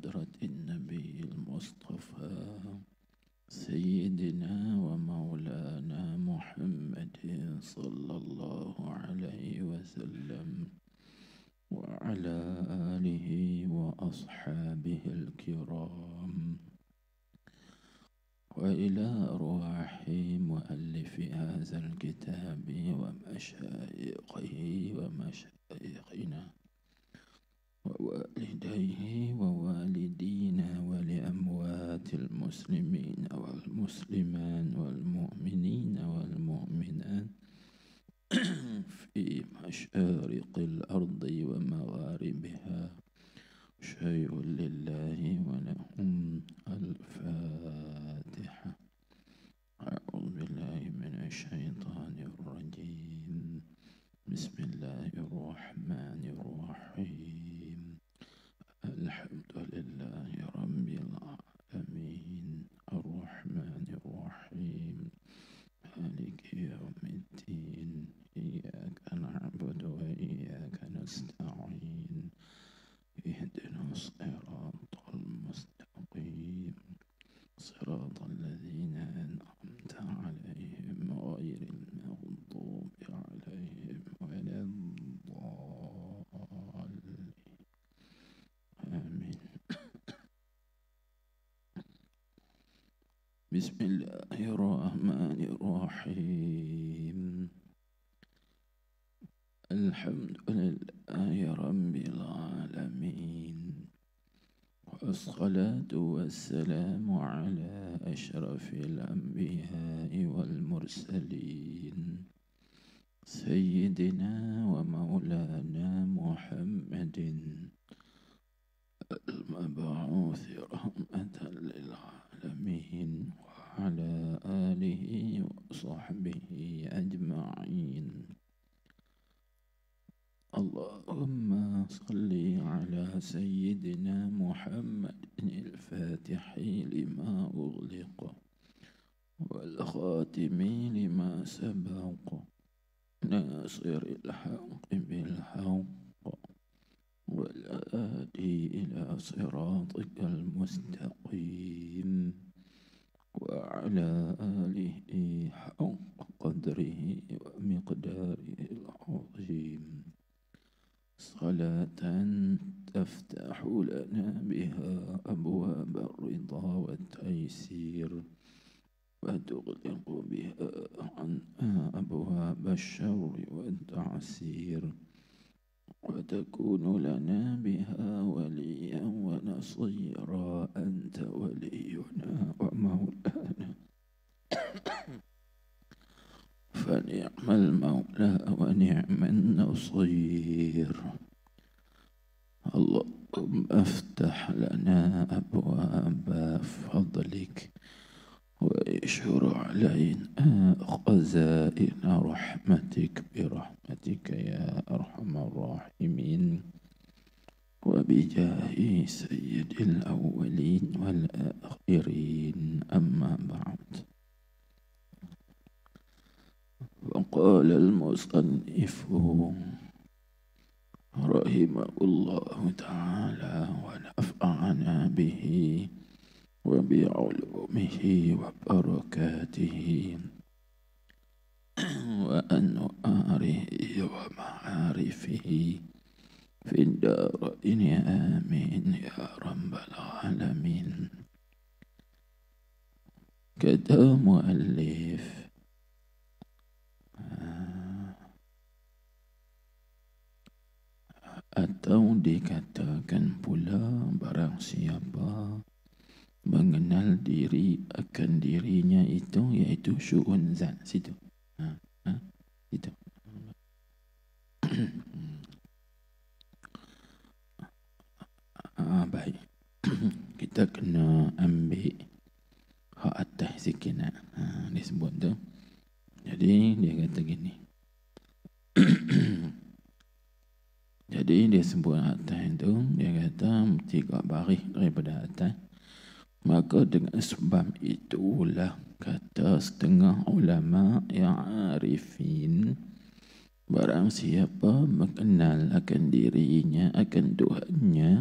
حضرة النبي المصطفى سيدنا ومولانا محمد صلى الله عليه وسلم وعلى آله وأصحابه الكرام، وإلى أرواح مؤلف هذا الكتاب ومشايخه ومشايخنا ووالديه ووالدينا ولأموات المسلمين والمسلمان والمؤمنين والمؤمنات في مشارق الأرض ومغاربها، شيء لله ولهم. الفاتحة. أعوذ بالله من الشيطان الرجيم. بسم الله الرحمن الرحيم. الحمد لله رب العالمين الرحمن الرحيم مالك يوم الدين، إياك نعبد وإياك نستعين، اهدنا الصراط المستقيم صراط الذين أنعمت عليهم غير المغضوب عليهم ولا الضالين. آمين. بسم الله الرحمن الرحيم. الحمد لله رب العالمين، والصلاة والسلام على أشرف الأنبياء والمرسلين سيدنا ومولانا محمد المبعوث رحمة للعالمين، وعلى آله وصحبه أجمعين. اللهم صل على سيدنا محمد الفاتح لما أغلق والخاتم لما سبق، ناصر الحق بالحق والهادي إلى صراطك المستقيم، وعلى آله حق قدره ومقداره العظيم. صلاة تفتح لنا بها أبواب الرضا والتيسير، وتغلق بها عنا أبواب الشر والتعسير، وتكون لنا بها وليا ونصيرا. أنت ولينا ومولانا فنعم المولى ونعم النصير. اللهم افتح لنا أبواب فضلك، واشر علينا خزائن رحمتك برحمتك يا أرحم الراحمين، وبجاه سيد الأولين والآخرين. أما بعد، وقال المصنف رحمه الله تعالى ونفعنا به وبعلومه وبركاته وأنواره ومعارفه في الدارين، آمين يا رب العالمين. كتاب مؤلف atau dikatakan pula barang siapa mengenal diri akan dirinya itu, iaitu syu'un zat. Situ itu baik. Kita kena ambil hak atas sikit nak. Dia sebut tu. Jadi dia kata gini. Jadi dia sebut atas itu, dia kata 3 baris daripada atas. Maka dengan sebab itulah kata setengah ulama yang arifin, barang siapa mengenal akan dirinya, akan Tuhannya,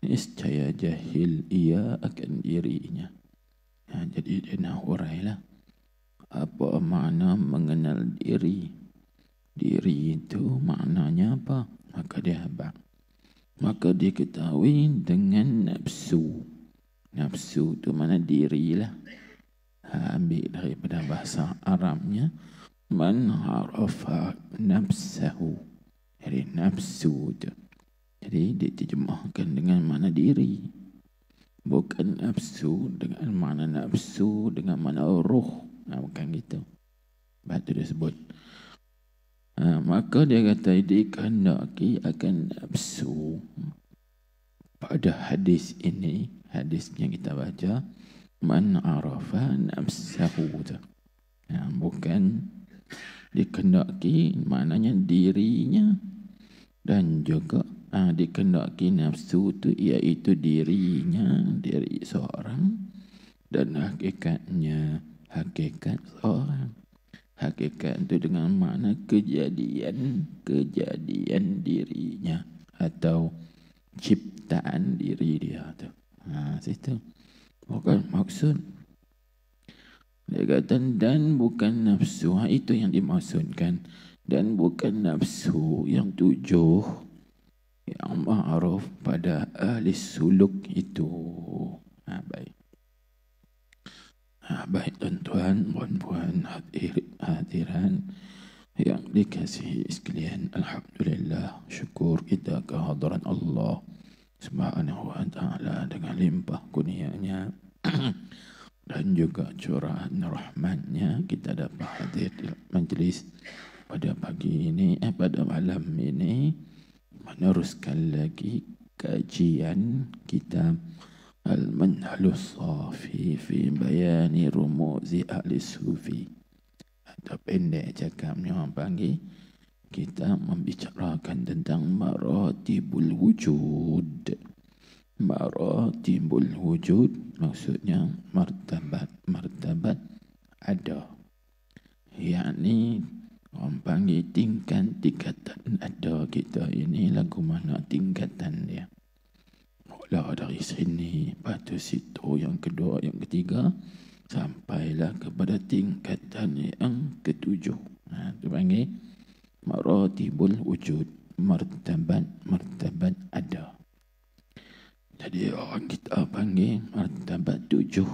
niscaya jahil ia akan dirinya. Jadi dia nak hurailah apa makna mengenal diri. Diri itu maknanya apa? Maka dia habaq. Maka dia ketahui dengan nafsu. Nafsu itu mana dirilah. Ambil daripada bahasa Arabnya, man arafa nafsahu. Jadi nafsu itu. Jadi diterjemahkan dengan makna diri. Bukan nafsu dengan makna nafsu, dengan makna ruh. Bukan gitu. Sebab itu dia sebut. Maka dia kata dikehendaki akan nafsu. Pada hadis ini, hadis yang kita baca, man arafa nafsahu. Bukan dikehendaki maknanya dirinya, dan juga dikehendaki nafsu itu iaitu dirinya, diri seorang, dan hakikatnya hakikat seorang. Hakikat itu dengan makna kejadian dirinya atau ciptaan diri dia tu. Situ. Bukan maksud. Dia kata dan bukan nafsu. Itu yang dimaksudkan. Dan bukan nafsu yang 7 yang ma'ruf pada ahli suluk itu. Baik. Baik tuan-tuan, puan-puan, hadiran yang dikasihi sekalian, alhamdulillah, syukur kita kehadiran Allah Subhanahu wa taala dengan limpah kurnianya dan juga curahan rahmatnya kita dapat hadir di majlis pada pagi ini, pada malam ini, meneruskan lagi kajian kitab Al-Manhalus Safi fi bayani rumuzi ahli sufi. Atau pendek cakapnya orang panggil, kita membicarakan tentang maratibul wujud. Maratibul wujud maksudnya martabat ada. Yakni orang panggil tingkatan ada kita ini lagu mana tingkatan dia. Mula dari sini, lepas tu situ, yang kedua, yang ketiga, sampailah kepada tingkatan yang ke-7. Itu panggil maratibul wujud, martabat ada. Jadi orang kita panggil martabat 7.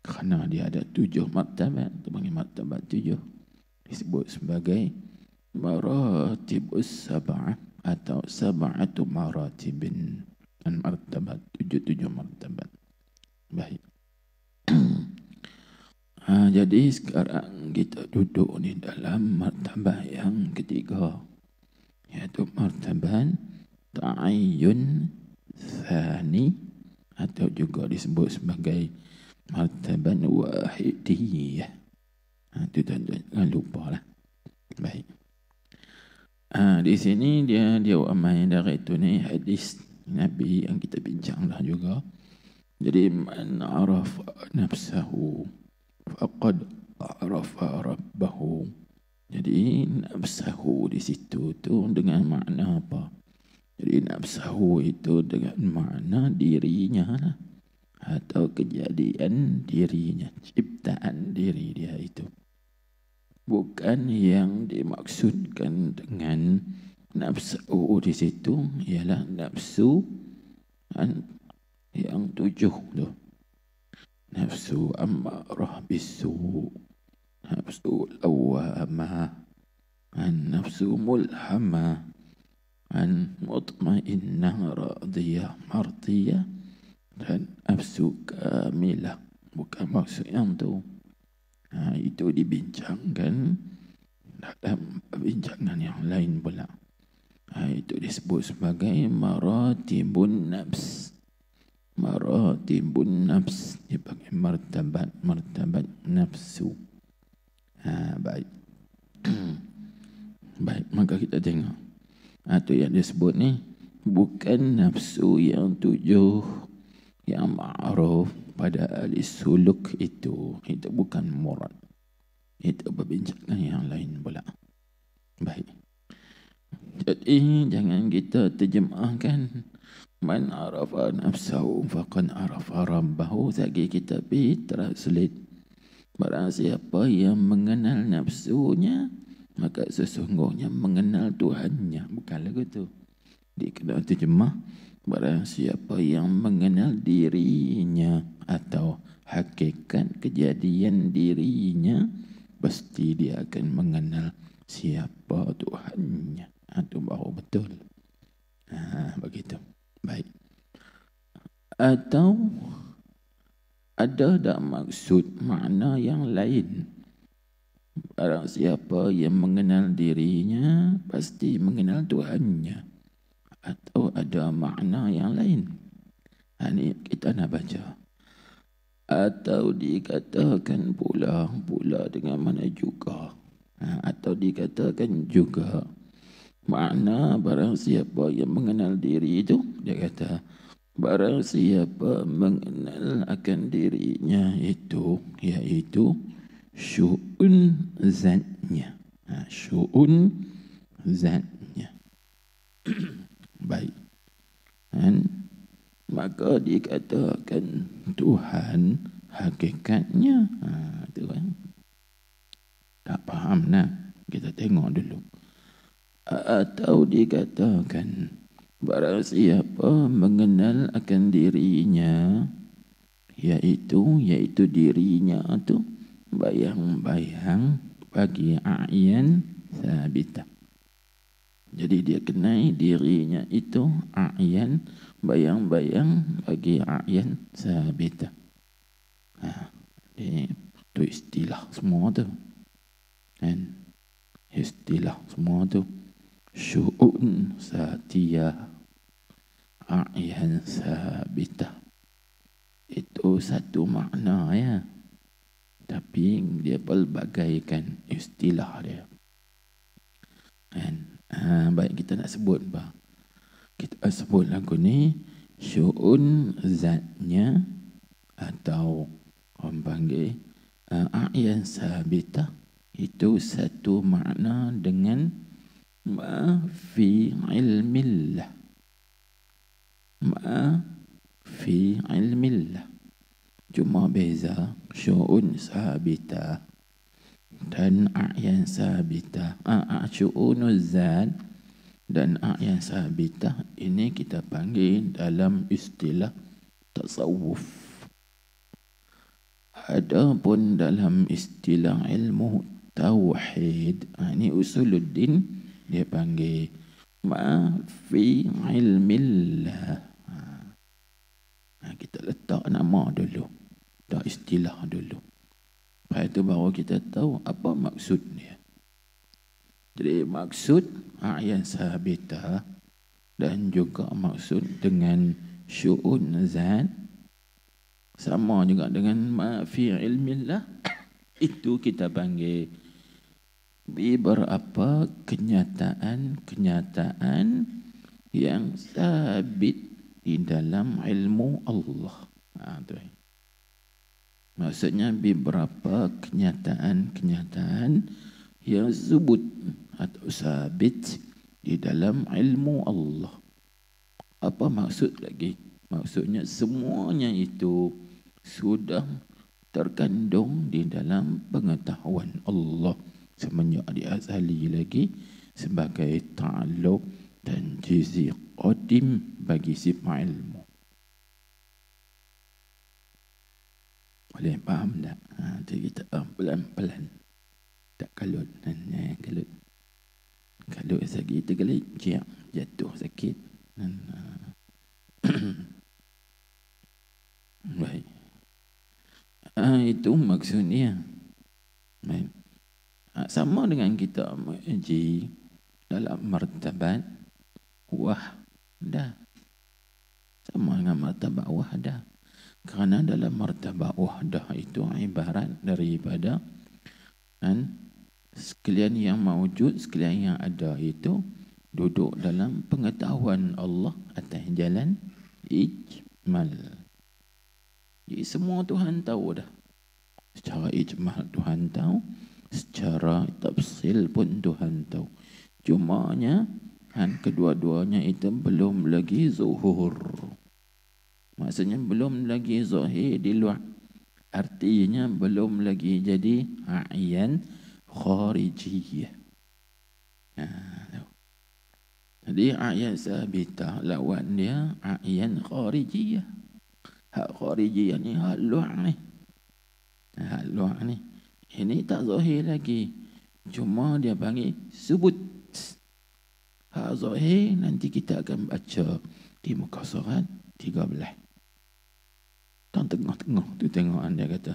Kerana dia ada 7 martabat, itu panggil martabat 7. Disebut sebagai maratibus sab'ah atau sab'atu maratibin. Dan martabat 7 martabat. Baik. Jadi sekarang kita duduk di dalam martabat yang ketiga, iaitu martabat ta'ayyun tsani atau juga disebut sebagai martabat wahidiyah. Itu jangan lupa lah. Baik. Di sini dia amai dari itu ni hadis Nabi yang kita bincang dah juga. Jadi man arafa nafsahu faqad arafa rabbahu. Jadi nafsahu di situ tu dengan makna apa? Jadi nafsahu itu dengan makna dirinya lah. Atau kejadian dirinya, ciptaan diri dia itu. Bukan yang dimaksudkan dengan nafsu di situ ialah nafsu yang 7 tu. Nafsu ammarah bisu, nafsu lawamah, nafsu mulhamah, mutmainnah radiyah mardiyah, dan nafsu kamilah. Bukan maksud yang tu. Itu dibincangkan dalam perbincangan yang lain pula. Itu disebut sebagai maratibun nafs. Maratibun nafs dipanggil martabat nafsu. Baik. Baik, maka kita tengok. Itu yang disebut ni bukan nafsu yang 7 yang ma'ruf pada ahli suluk itu. Itu bukan murad. Itu perbincangan yang lain pula. Baik. Jadi jangan kita terjemahkan Man arafa nafsahu faqad arafa rabbahu. Sagi kita pergi translate. Barang siapa yang mengenal nafsunya, maka sesungguhnya mengenal Tuhannya. Bukan lagu tu. Dia kena terjemah. Barang siapa yang mengenal dirinya atau hakikat kejadian dirinya, pasti dia akan mengenal siapa Tuhannya. Itu baru betul. Begitu. Baik. Atau ada tak maksud makna yang lain? Barang siapa yang mengenal dirinya, pasti mengenal Tuhannya. Atau ada makna yang lain? Ini kita nak baca. Atau dikatakan pula dengan mana juga. Atau dikatakan juga makna barang siapa yang mengenal diri itu, dia kata barang siapa mengenal akan dirinya itu, iaitu syu'un zatnya. Syu'un zatnya. Baik. Dan maka dikatakan Tuhan hakikatnya. Itu kan. Tak faham nak. Kita tengok dulu. Atau dikatakan barang siapa mengenal akan dirinya, iaitu dirinya tu bayang-bayang bagi a'yan sabitah. Jadi dia kenal dirinya itu a'yan, bayang-bayang bagi a'yan sabitah. Itu istilah semua tu. Dan istilah semua tu. Syu'un satiyah, a'yan sabitah. Itu satu makna ya. Tapi dia pelbagaikan istilah dia. Dan baik kita nak sebut bah. Kita sebut lagu ni syu'un zatnya atau orang panggil a'yan sabitah. Itu satu makna dengan ma fi ilmillah. Ma fi ilmillah. Cuma beza syu'un sabitah dan a'yan sabitah. Syu'unuz zat dan a'yan sabitah ini kita panggil dalam istilah tasawuf. Adapun dalam istilah ilmu tauhid, ini usuluddin, dia panggil ma fi ilmillah. Kita letak nama dulu, tak istilah dulu. Lepas itu baru kita tahu apa maksud dia. Jadi maksud a'yan sabitah dan juga maksud dengan syu'un zat sama juga dengan ma fi ilmillah. Itu kita panggil beberapa kenyataan yang sabit di dalam ilmu Allah. Maksudnya beberapa kenyataan yang subut atau sabit di dalam ilmu Allah. Apa maksud lagi? Maksudnya semuanya itu sudah terkandung di dalam pengetahuan Allah semenjak di azali lagi sebagai ta'alluq dan jizi qadim bagi sifat ilmu. Boleh faham tak? Jadi kita pelan-pelan. Tak kalut. Kalut sakit tergelincir, jatuh sakit. Baik. Itu maksudnya. Baik. Sama dengan kita mengaji dalam martabat wahdah. Sama dengan martabat wahdah. Kerana dalam martabat wahdah itu ibarat daripada sekalian yang mawujud, sekalian yang ada itu duduk dalam pengetahuan Allah atas jalan ijmal. Jadi semua Tuhan tahu dah. Secara ijmal Tuhan tahu, secara tafsil pun Tuhan tahu. Cumanya Kedua-duanya itu belum lagi zuhur. Maksudnya belum lagi zahir di luar. Artinya belum lagi jadi a'yan kharijiyah. Jadi a'yan sabitah lawan dia a'yan kharijiyah. Hak kharijiyah ni hak luar ni. Hak luar ni. Ini tak zahir lagi. Cuma dia panggil subut. Hak zahir nanti kita akan baca di muka surat 13. Dan tengah-tengah tu tengok anda kata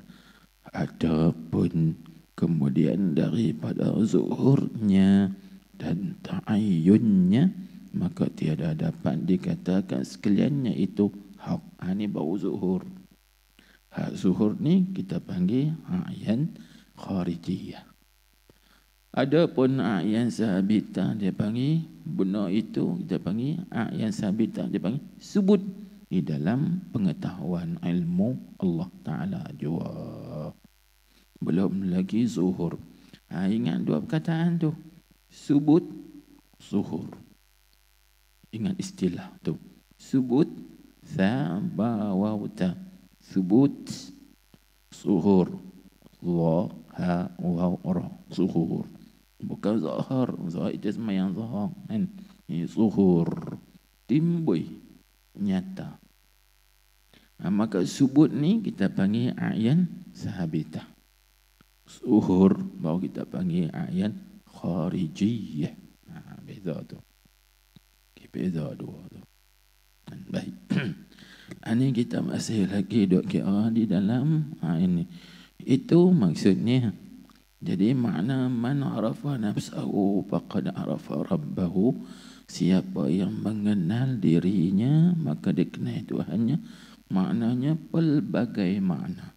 adapun kemudian daripada zuhurnya dan ta'ayyunnya maka tiada dapat dikatakan sekaliannya itu hak. Ini baru zuhur. Hak zuhur ni kita panggil a'yan kharijiyah. Adapun a'yan sabitah dia panggil benda itu kita panggil a'yan sabitah dia panggil subut di dalam pengetahuan ilmu Allah Ta'ala jua. Belum lagi zuhur. Ingat dua perkataan tu. Subut, zuhur. Ingat istilah tu. Subut, thabawawta. Subut, zuhur. Zaha, wawra. Zuhur. Bukan zahar. Zahar itu sama yang zahar. Ini zuhur. Timbul. Nyata. Maka subut ni kita panggil a'yan sahabitah. Zuhur baru kita panggil a'yan kharijiyah. Beza tu. Beza dua tu. Baik. Ini kita masih lagi duk kira di dalam ini. Itu maksudnya. Jadi makna man arafa nafsahu faqad arafa rabbahu. Siapa yang mengenal dirinya maka dia kenal Tuhannya. Maknanya pelbagai makna.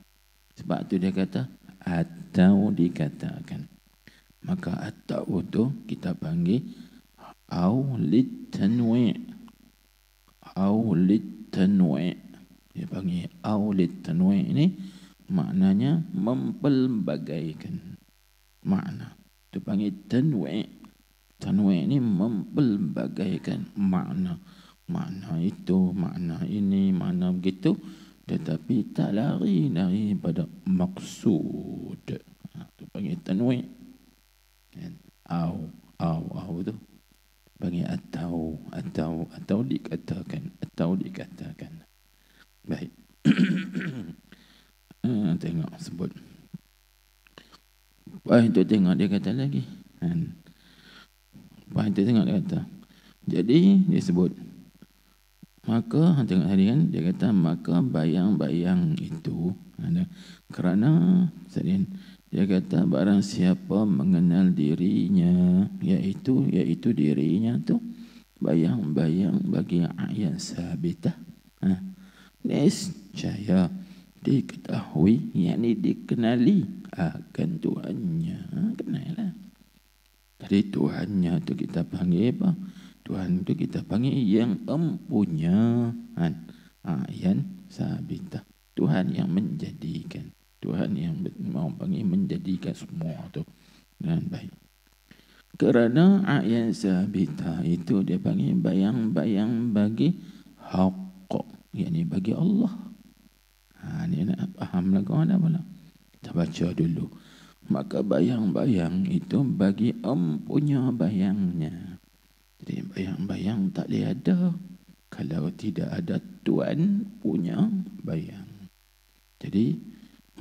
Sebab tu dia kata atau dikatakan. Maka atau tu kita panggil au litanwi'. Au litanwi'. Dia panggil au litanwi' ni maknanya mempelbagaikan makna. Dia panggil tanwi'. Tanwi' ini mempelbagaikan makna. Makna itu, makna ini, makna begitu. Tetapi tak lari daripada maksud. Itu panggil tanwi'. Au tu. Panggil atau dikatakan. Baik. Tengok sebut. Itu tengok dia kata lagi. Itu tengok dia kata. Jadi dia sebut. Maka tengok tadi kan dia kata maka bayang-bayang itu kerana dia kata barang siapa mengenal dirinya iaitu dirinya tu bayang-bayang bagi a'yan sabitah. Niscaya diketahui yakni dikenali akan Tuhannya. Kenallah. Jadi Tuhannya tu kita panggil apa? Tuhan tu kita panggil yang empunya a'yan sabitah. Tuhan yang menjadikan. Tuhan yang mau panggil menjadikan semua tu. Dan baik. Kerana a'yan sabitah itu dia panggil bayang-bayang bagi haqq. Yakni bagi Allah. Ni nak faham lah kawan apa lah. Kita baca dulu. Maka bayang-bayang itu bagi empunya bayangnya. Jadi bayang-bayang tak boleh ada kalau tidak ada Tuhan punya bayang. Jadi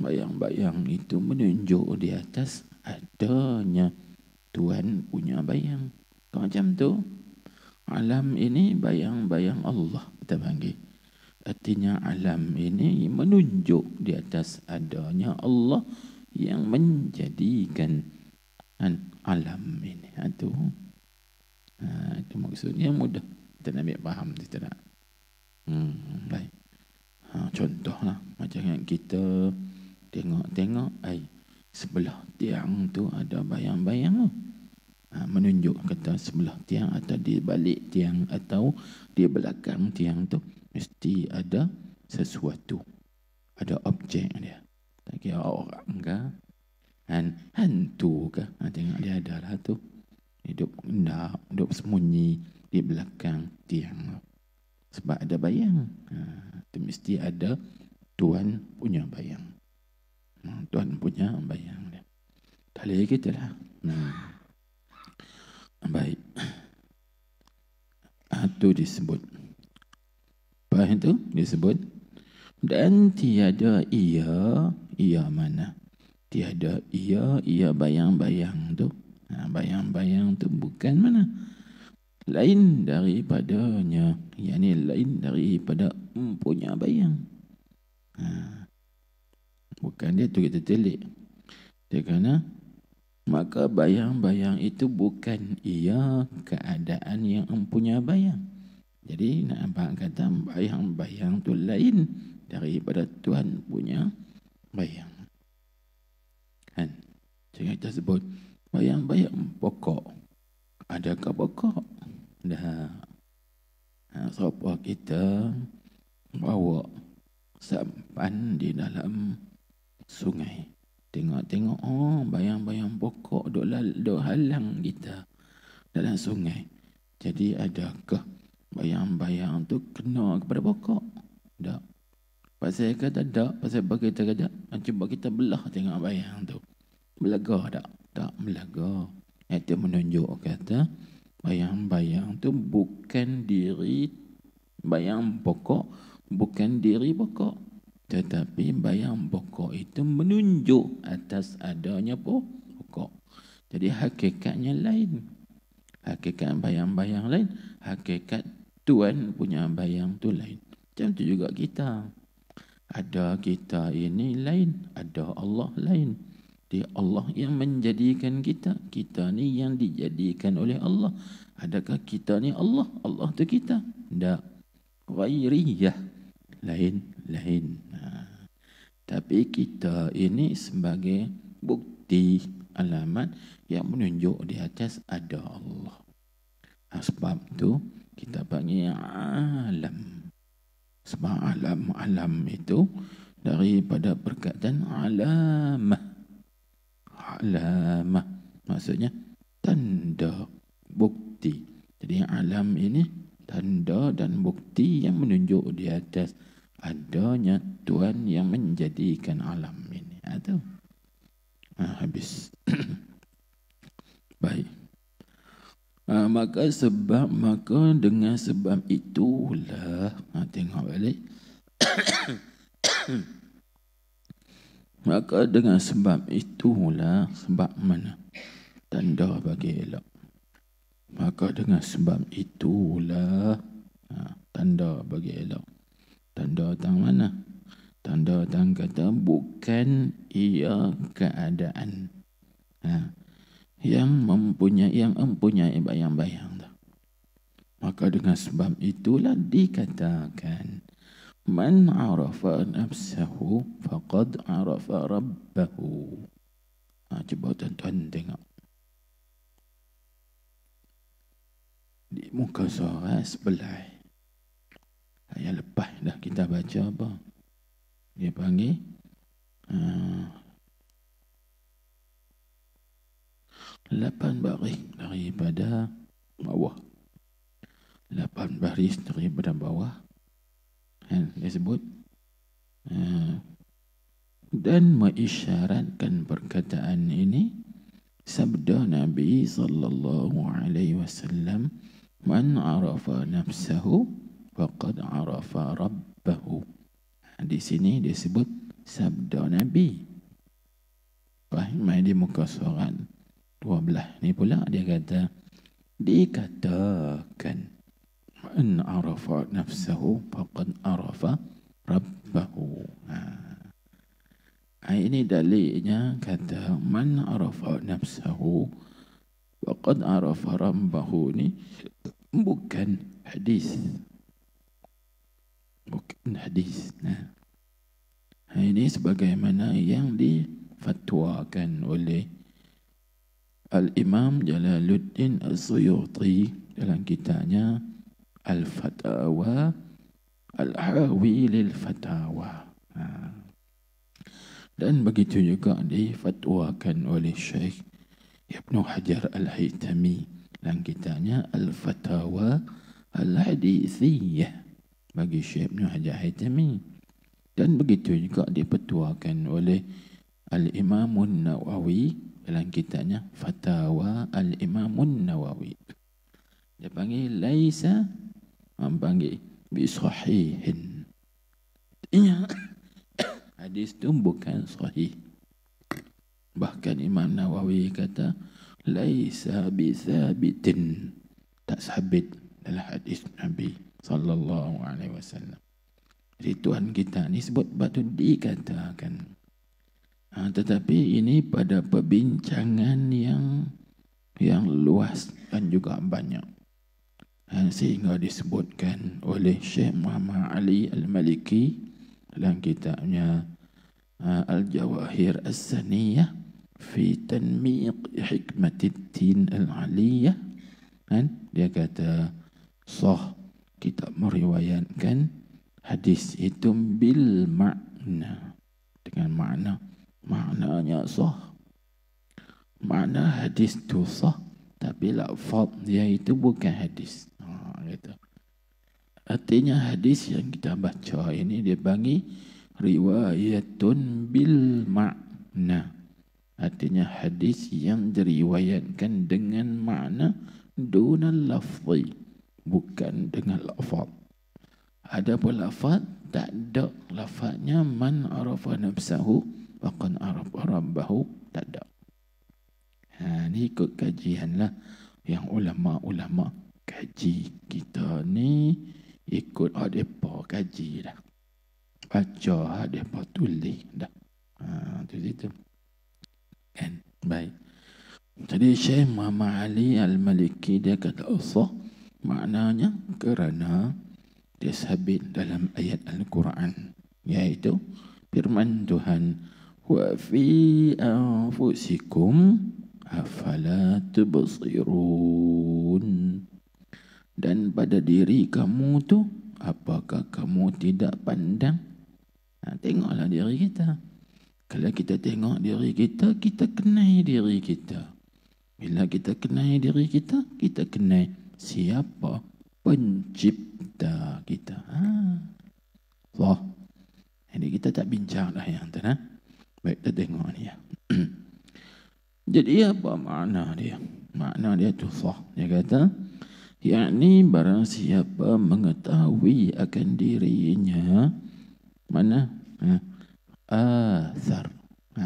bayang-bayang itu menunjuk di atas adanya Tuhan punya bayang. Macam tu alam ini bayang-bayang Allah kita panggil. Artinya alam ini menunjuk di atas adanya Allah yang menjadikan alam ini. Itu maksudnya mudah. Kita nak ambil faham. Kita nak. Baik. Contohlah. Macam yang kita tengok. Sebelah tiang tu ada bayang-bayang. Menunjuk kata sebelah tiang atau di balik tiang atau di belakang tiang tu. Mesti ada sesuatu. Ada objek dia. Tak kira orang ke. Hantu ke. Tengok dia ada lah tu. Hidup sembunyi di belakang tiang. Sebab ada bayang. Itu mesti ada Tuan punya bayang. Tuan punya bayang dia. Tali kita lah. Baik. Itu disebut. Apa itu disebut? Dan tiada ia mana? Tiada ia bayang-bayang tu. Bayang-bayang tu bukan mana? Lain daripadanya. Yang lain daripada punya bayang. Bukan dia tu kita telik. Dia kena, maka bayang-bayang itu bukan ia keadaan yang empunya bayang. Jadi nak abang kata bayang-bayang tu lain daripada Tuhan punya bayang. Kan? Jadi kita sebut bayang-bayang pokok. Adakah pokok? Dah. Siapa kita bawa sampan di dalam sungai. Tengok-tengok, bayang-bayang pokok duk halang kita dalam sungai. Jadi adakah bayang-bayang tu kena kepada pokok? Tak. Pasal kata tak, pasal bagi kita kata, cuba kita belah tengok bayang tu. Belaga tak? Tak belaga. Itu menunjuk kata, bayang-bayang tu bukan diri bayang pokok, bukan diri pokok. Tetapi bayang pokok itu menunjuk atas adanya pokok. Jadi hakikatnya lain. Hakikat bayang-bayang lain. Hakikat Tuhan punya bayang tu lain. Macam tu juga kita. Ada kita ini lain. Ada Allah lain. Dia Allah yang menjadikan kita. Kita ni yang dijadikan oleh Allah. Adakah kita ni Allah? Allah tu kita? Tak. Ghairiyah. Lain. Tapi kita ini sebagai bukti alamat yang menunjuk di atas ada Allah. Sebab tu kita panggil alam. Sebab alam itu daripada perkataan alamah. Alamah maksudnya tanda, bukti. Jadi alam ini tanda dan bukti yang menunjuk di atas adanya Tuhan yang menjadikan alam ini. Itu. Habis. Baik. Maka dengan sebab itulah, tengok balik. Maka dengan sebab itulah, sebab mana? Tanda bagi elok. Maka dengan sebab itulah, tanda bagi elok. Tanda tang mana? Tanda tang kata bukan ia keadaan yang mempunyai bayang-bayang. Maka dengan sebab itulah dikatakan man arafa nafsahu faqad arafa rabbahu. Cuba tuan-tuan tengok. Di muka surat sebelah. Ayat lepas dah kita baca apa? Dia panggil 8 baris daripada bawah. 8 baris daripada bawah. Dia sebut dan mengisyaratkan perkataan ini sabda Nabi sallallahu alaihi wasallam, man arafa nafsahu faqad arafa rabbahu. Di sini dia sebut sabda Nabi. Mai di muka surat 12 ni pula dia kata dikatakan man arafa nafsahu faqad arafa rabbahu. Ini dalilnya kata man arafa nafsahu faqad arafa rabbahu ni bukan hadis. Bukan hadis. Ini sebagaimana yang difatwakan oleh Al-Imam Jalaluddin As-Suyuti dalam kitabnya Al-Fatawa Al-Hawi lil-Fatawa. Dan begitu juga difatwakan oleh Syekh Ibn Hajar Al-Haytami dalam kitabnya Al-Fatawa Al-Hadithiyah bagi Syekh Ibn Hajar Haytami. Dan begitu juga dipetuakan oleh Al-Imamun Nawawi dalam kitabnya Fatawa Al-Imamun Nawawi. Dia panggil laisa, panggil bisahihin. Artinya hadis itu bukan sahih. Bahkan Imam Nawawi kata laisa bisabitin, tak sabit dalam hadis Nabi sallallahu alaihi wasallam. Jadi Tuhan kita ni sebut batu dikatakan. Tetapi ini pada perbincangan yang luas dan juga banyak. Sehingga disebutkan oleh Syekh Muhammad Ali Al-Maliki dalam kitabnya Al-Jawahir As-Saniyah fi Tanmiq Hikmatiddin Al-Aliyah. Dia kata sah, kita meriwayatkan hadis itu bil makna, dengan maknanya sah. Makna hadis itu sah, tapi lafaz dia itu bukan hadis. Gitu. Artinya hadis yang kita baca ini dia bagi riwayatun bil makna. Artinya hadis yang diriwayatkan dengan makna dunal lafzi, bukan dengan lafaz. Adapun lafaz tak ada lafaznya man arafa nafsahu faqad arafa rabbahu, tak ada. Ni ikut kajian lah yang ulama-ulama kaji. Kita ni ikut adepa kaji dah, baca adepa tulis dah. Tu situ kan. Baik, jadi Syekh Muhammad Ali Al-Maliki dia kata usah, maknanya kerana dia sabit dalam ayat Al-Quran, iaitu firman Tuhan, wa fi anfusikum afala tubsirun, dan pada diri kamu tu apakah kamu tidak pandang? Tengoklah diri kita. Kalau kita tengok diri kita, kita kenal diri kita. Bila kita kenal diri kita, kita kenal siapa pencipta kita. Allah. Jadi kita tak bincang dah yang tu. Baik, kita tengok ni ya. Jadi apa makna dia? Makna dia tu sah. Dia kata, yakni barang siapa mengetahui akan dirinya mana athar.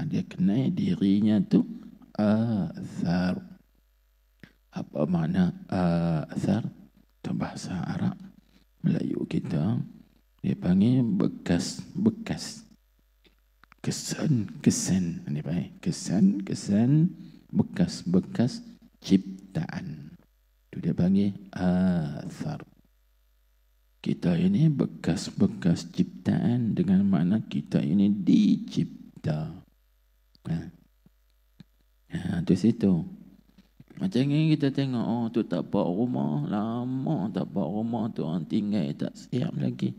Dia kenal dirinya tu athar. Apa makna athar? Itu bahasa Arab. Melayu kita dia panggil bekas-bekas. Kesan-kesan. Dia panggil kesan-kesan, bekas-bekas ciptaan. Itu dia panggil athar. Kita ini bekas-bekas ciptaan dengan makna kita ini dicipta. Itu situ. Macam ni kita tengok, tu tapak rumah, lama tapak rumah tu orang tinggal tak siap lagi.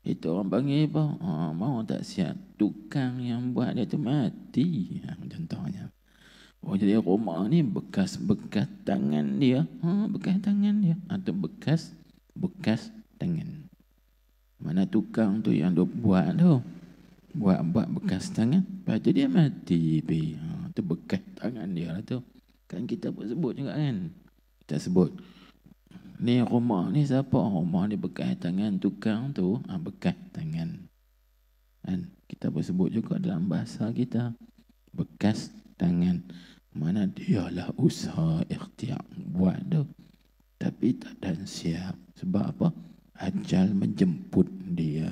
Itu orang panggil apa? Mau tak siap. Tukang yang buat dia tu mati. Contohnya. Jadi rumah ni bekas-bekas tangan dia. Bekas tangan dia. Atau bekas tangan. Mana tukang tu yang dia buat tu. Buat bekas tangan. Lepas tu dia mati. Itu bekas tangan dia lah tu. Kan kita pun sebut juga kan. Kita sebut. Ni rumah ni siapa? Rumah ni bekas tangan tukang tu. Bekas tangan. Kan? Kita pun sebut juga dalam bahasa kita. Bekas tangan. Mana dialah usaha ikhtiar buat tu. Tapi tak dan siap. Sebab apa? Ajal menjemput dia.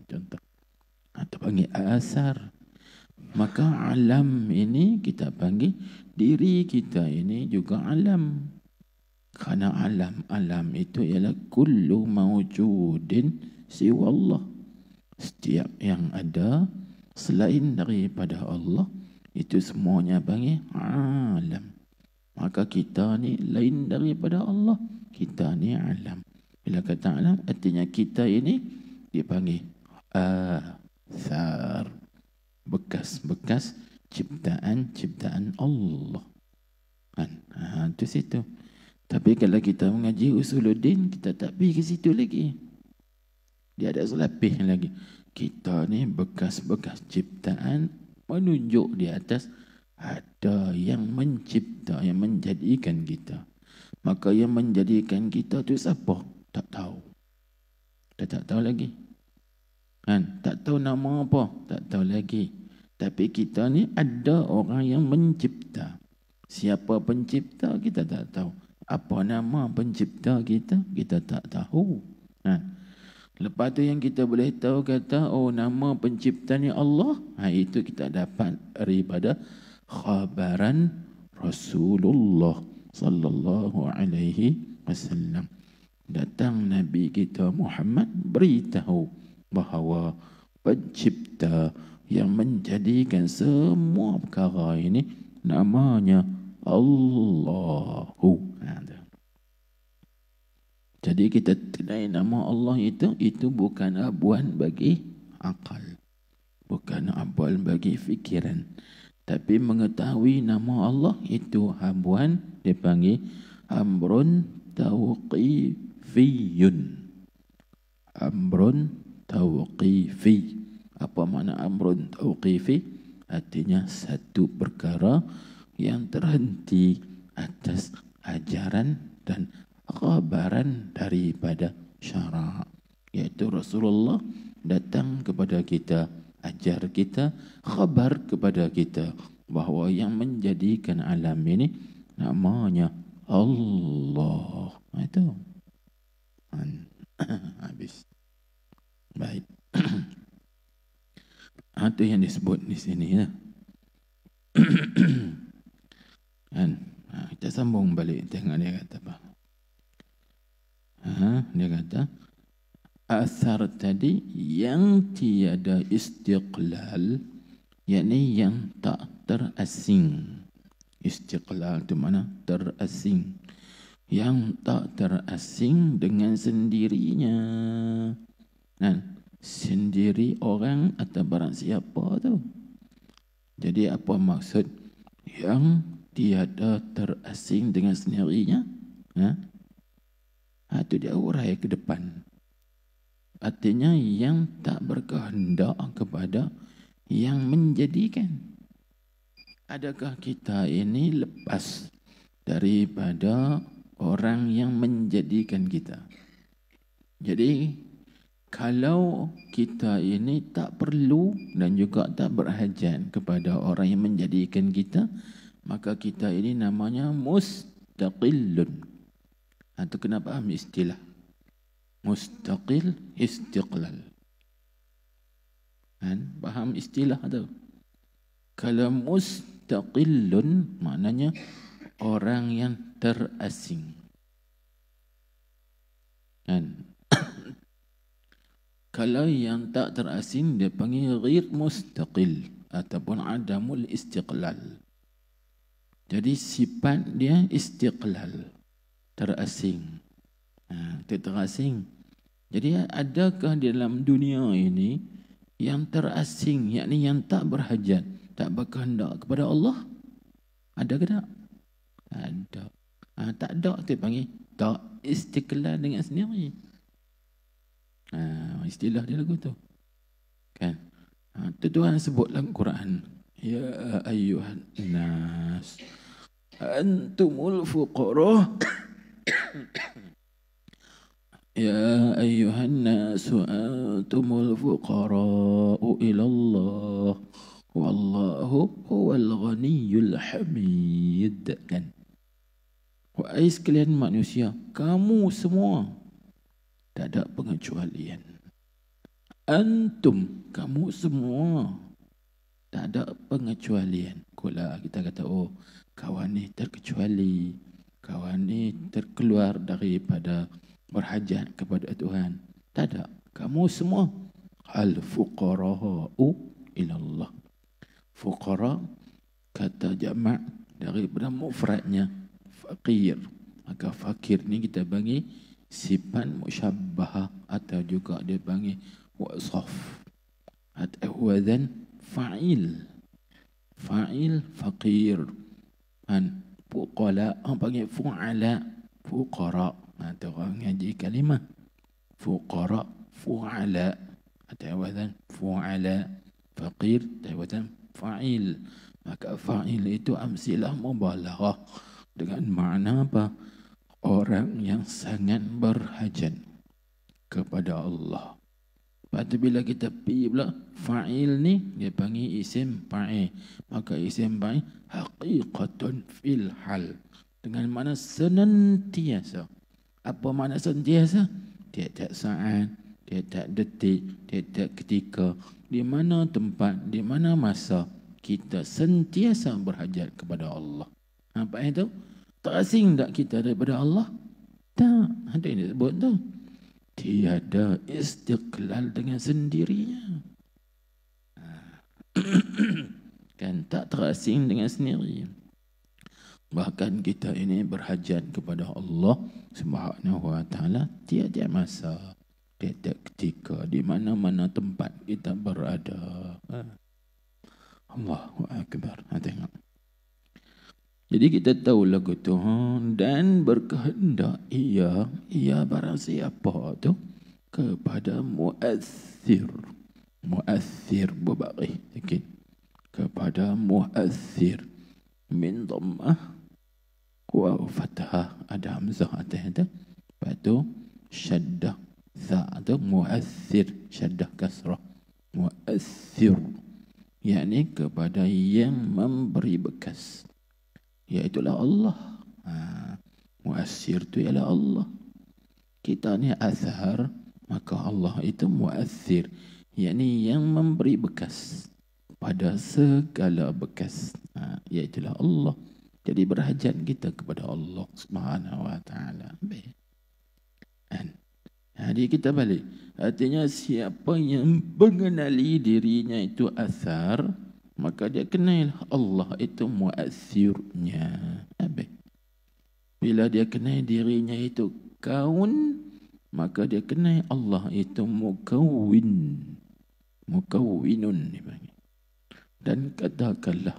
Contoh. Atau panggil asar. Maka alam ini kita panggil diri kita ini juga alam. Kerana alam itu ialah kullu mawjudin siwa Allah. Setiap yang ada selain daripada Allah, itu semuanya panggil alam. Maka kita ni lain daripada Allah. Kita ni alam. Bila kata alam, artinya kita ini dipanggil athar. Bekas-bekas ciptaan Allah. Kan? Itu situ. Tapi kalau kita mengaji usuluddin, kita tak pergi ke situ lagi. Dia ada selapih lagi. Kita ni bekas-bekas ciptaan menunjuk di atas ada yang mencipta, yang menjadikan kita. Maka yang menjadikan kita tu siapa? Tak tahu. Kita tak tahu lagi. Kan? Tak tahu nama apa? Tak tahu lagi. Tapi kita ni ada orang yang mencipta. Siapa pencipta kita tak tahu. Apa nama pencipta kita? Kita tak tahu. Lepas tu yang kita boleh tahu kata, oh nama pencipta ni Allah. Itu kita dapat daripada khabaran Rasulullah sallallahu alaihi wasallam. Datang Nabi kita Muhammad beritahu bahawa pencipta yang menjadikan semua perkara ini namanya Allahu. Jadi kita kenal nama Allah itu bukan abuan bagi akal. Bukan abuan bagi fikiran. Tapi mengetahui nama Allah itu abuan dipanggil amrun tauqifiyun. Amrun tauqifi. Apa makna amrun tauqifi? Artinya satu perkara yang terhenti atas ajaran dan khabaran daripada syarak, iaitu Rasulullah datang kepada kita, ajar kita, khabar kepada kita bahawa yang menjadikan alam ini namanya Allah. Itu habis. Baik. Itu yang disebut di sini ya. Kita sambung balik, tengok dia kata apa. Dia kata asar tadi yang tiada istiqlal, yakni yang tak terasing. Istiqlal itu mana? Terasing. Yang tak terasing dengan sendirinya. Sendiri orang atau barang siapa tu. Jadi apa maksud yang tiada terasing dengan sendirinya? Itu dia urai ke depan. Artinya yang tak berkehendak kepada yang menjadikan. Adakah kita ini lepas daripada orang yang menjadikan kita? Jadi kalau kita ini tak perlu dan juga tak berhajat kepada orang yang menjadikan kita, maka kita ini namanya mustaqillun. Itu kenapa faham istilah mustaqil, istiqlal. Faham istilah tu? Kalau mustaqillun maknanya orang yang terasing. Kalau yang tak terasing dia panggil ghair mustaqil ataupun adamul istiqlal. Jadi sifat dia istiqlal, terasing. Terasing. Jadi adakah di dalam dunia ini yang terasing, yakni yang tak berhajat, tak berkehendak kepada Allah? Ada ke tak? Ada. Tak ada, dia panggil tak istiqlal dengan sendiri. Istilah dia lagu tu. Kan? Tuhan sebut dalam Quran, ya ayyuhan nas antumul fuqara. Ya ayyuhan nas antumul fuqara'u ilallah wallahu huwal ghaniyyul hamid. Kan? Wahai sekalian manusia, kamu semua, tak ada pengecualian. Antum, kamu semua, tak ada pengecualian. Kula kita kata, oh kawan ni terkecuali, kawan ni terkeluar daripada berhajat kepada Tuhan. Tak ada. Kamu semua al-fuqara'u ilallah. Fuqara kata jamak daripada mufradnya fakir. Maka fakir ni kita panggil sifat musyabbah atau juga dia panggil wasaf. Atau wazan fa'il. Fa'il fakir. Fuqala, orang panggil fu'ala, fuqara. Tu orang ngaji kalimah. Fuqara, fu'ala. Ada wazan fu'ala. Faqir, ada wazan fa'il. Maka fa'il itu amsilah mubalaghah. Dengan makna apa? Orang yang sangat berhajat kepada Allah. Lepas tu bila kita pergi pula, fa'il ni, dia panggil isim fa'il. Maka isim fa'il, haqiqatun fil hal. Dengan makna senantiasa. Apa makna senantiasa? Tiap-tiap saat, tiap-tiap detik, tiap-tiap ketika. Di mana tempat, di mana masa, kita sentiasa berhajat kepada Allah. Apa itu? Terasing tak kita daripada Allah? Tak. Ada yang disebut tu. Tiada istiqlal dengan sendirinya. Kan tak terasing dengan sendiri. Bahkan kita ini berhajat kepada Allah Subhanahu wa taala tiada masa, tiada ketika, di mana-mana tempat kita berada. Allahu akbar. Tengok. Jadi kita tahu lagu Tuhan dan berkehendak ia barang siapa tu kepada muazzir. Muazzir berbaris sikit. Kepada muazzir min dhammah wa fathah, ada hamzah atas tu. Lepas tu syaddah za tu muazzir, syaddah kasrah. Muazzir yakni kepada yang memberi bekas, iaitulah Allah. Muassir tu ialah Allah. Kita ni azhar, maka Allah itu muassir, yakni yang memberi bekas pada segala bekas, iaitulah Allah. Jadi berhajat kita kepada Allah Subhanahu wa taala. Jadi kita balik. Artinya siapa yang mengenali dirinya itu azhar, maka dia kenal Allah itu muassirnya. Bila dia kenal dirinya itu kaun, maka dia kenal Allah itu mukawwin. Mukawwinun dipanggil. Dan katakanlah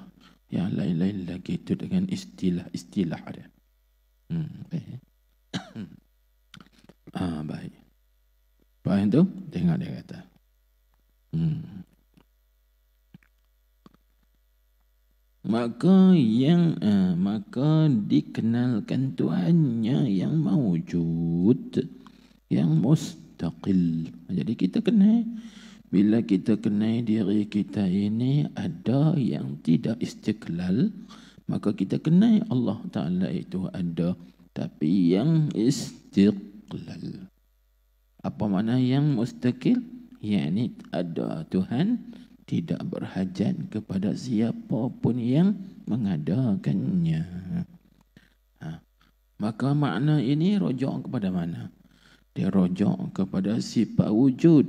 yang lain-lain lagi itu dengan istilah-istilah dia. Baik. Faham tu? Tengok dia kata. Maka dikenalkan Tuhannya yang mawujud, yang mustaqil. Jadi kita kenal, bila kita kenal diri kita ini ada yang tidak istiqlal, maka kita kenal Allah Ta'ala itu ada, tapi yang istiqlal. Apa makna yang mustaqil? Yakni ada Tuhan, tidak berhajat kepada siapa pun yang mengadakannya. Maka makna ini rujuk kepada mana? Dia rujuk kepada sifat wujud.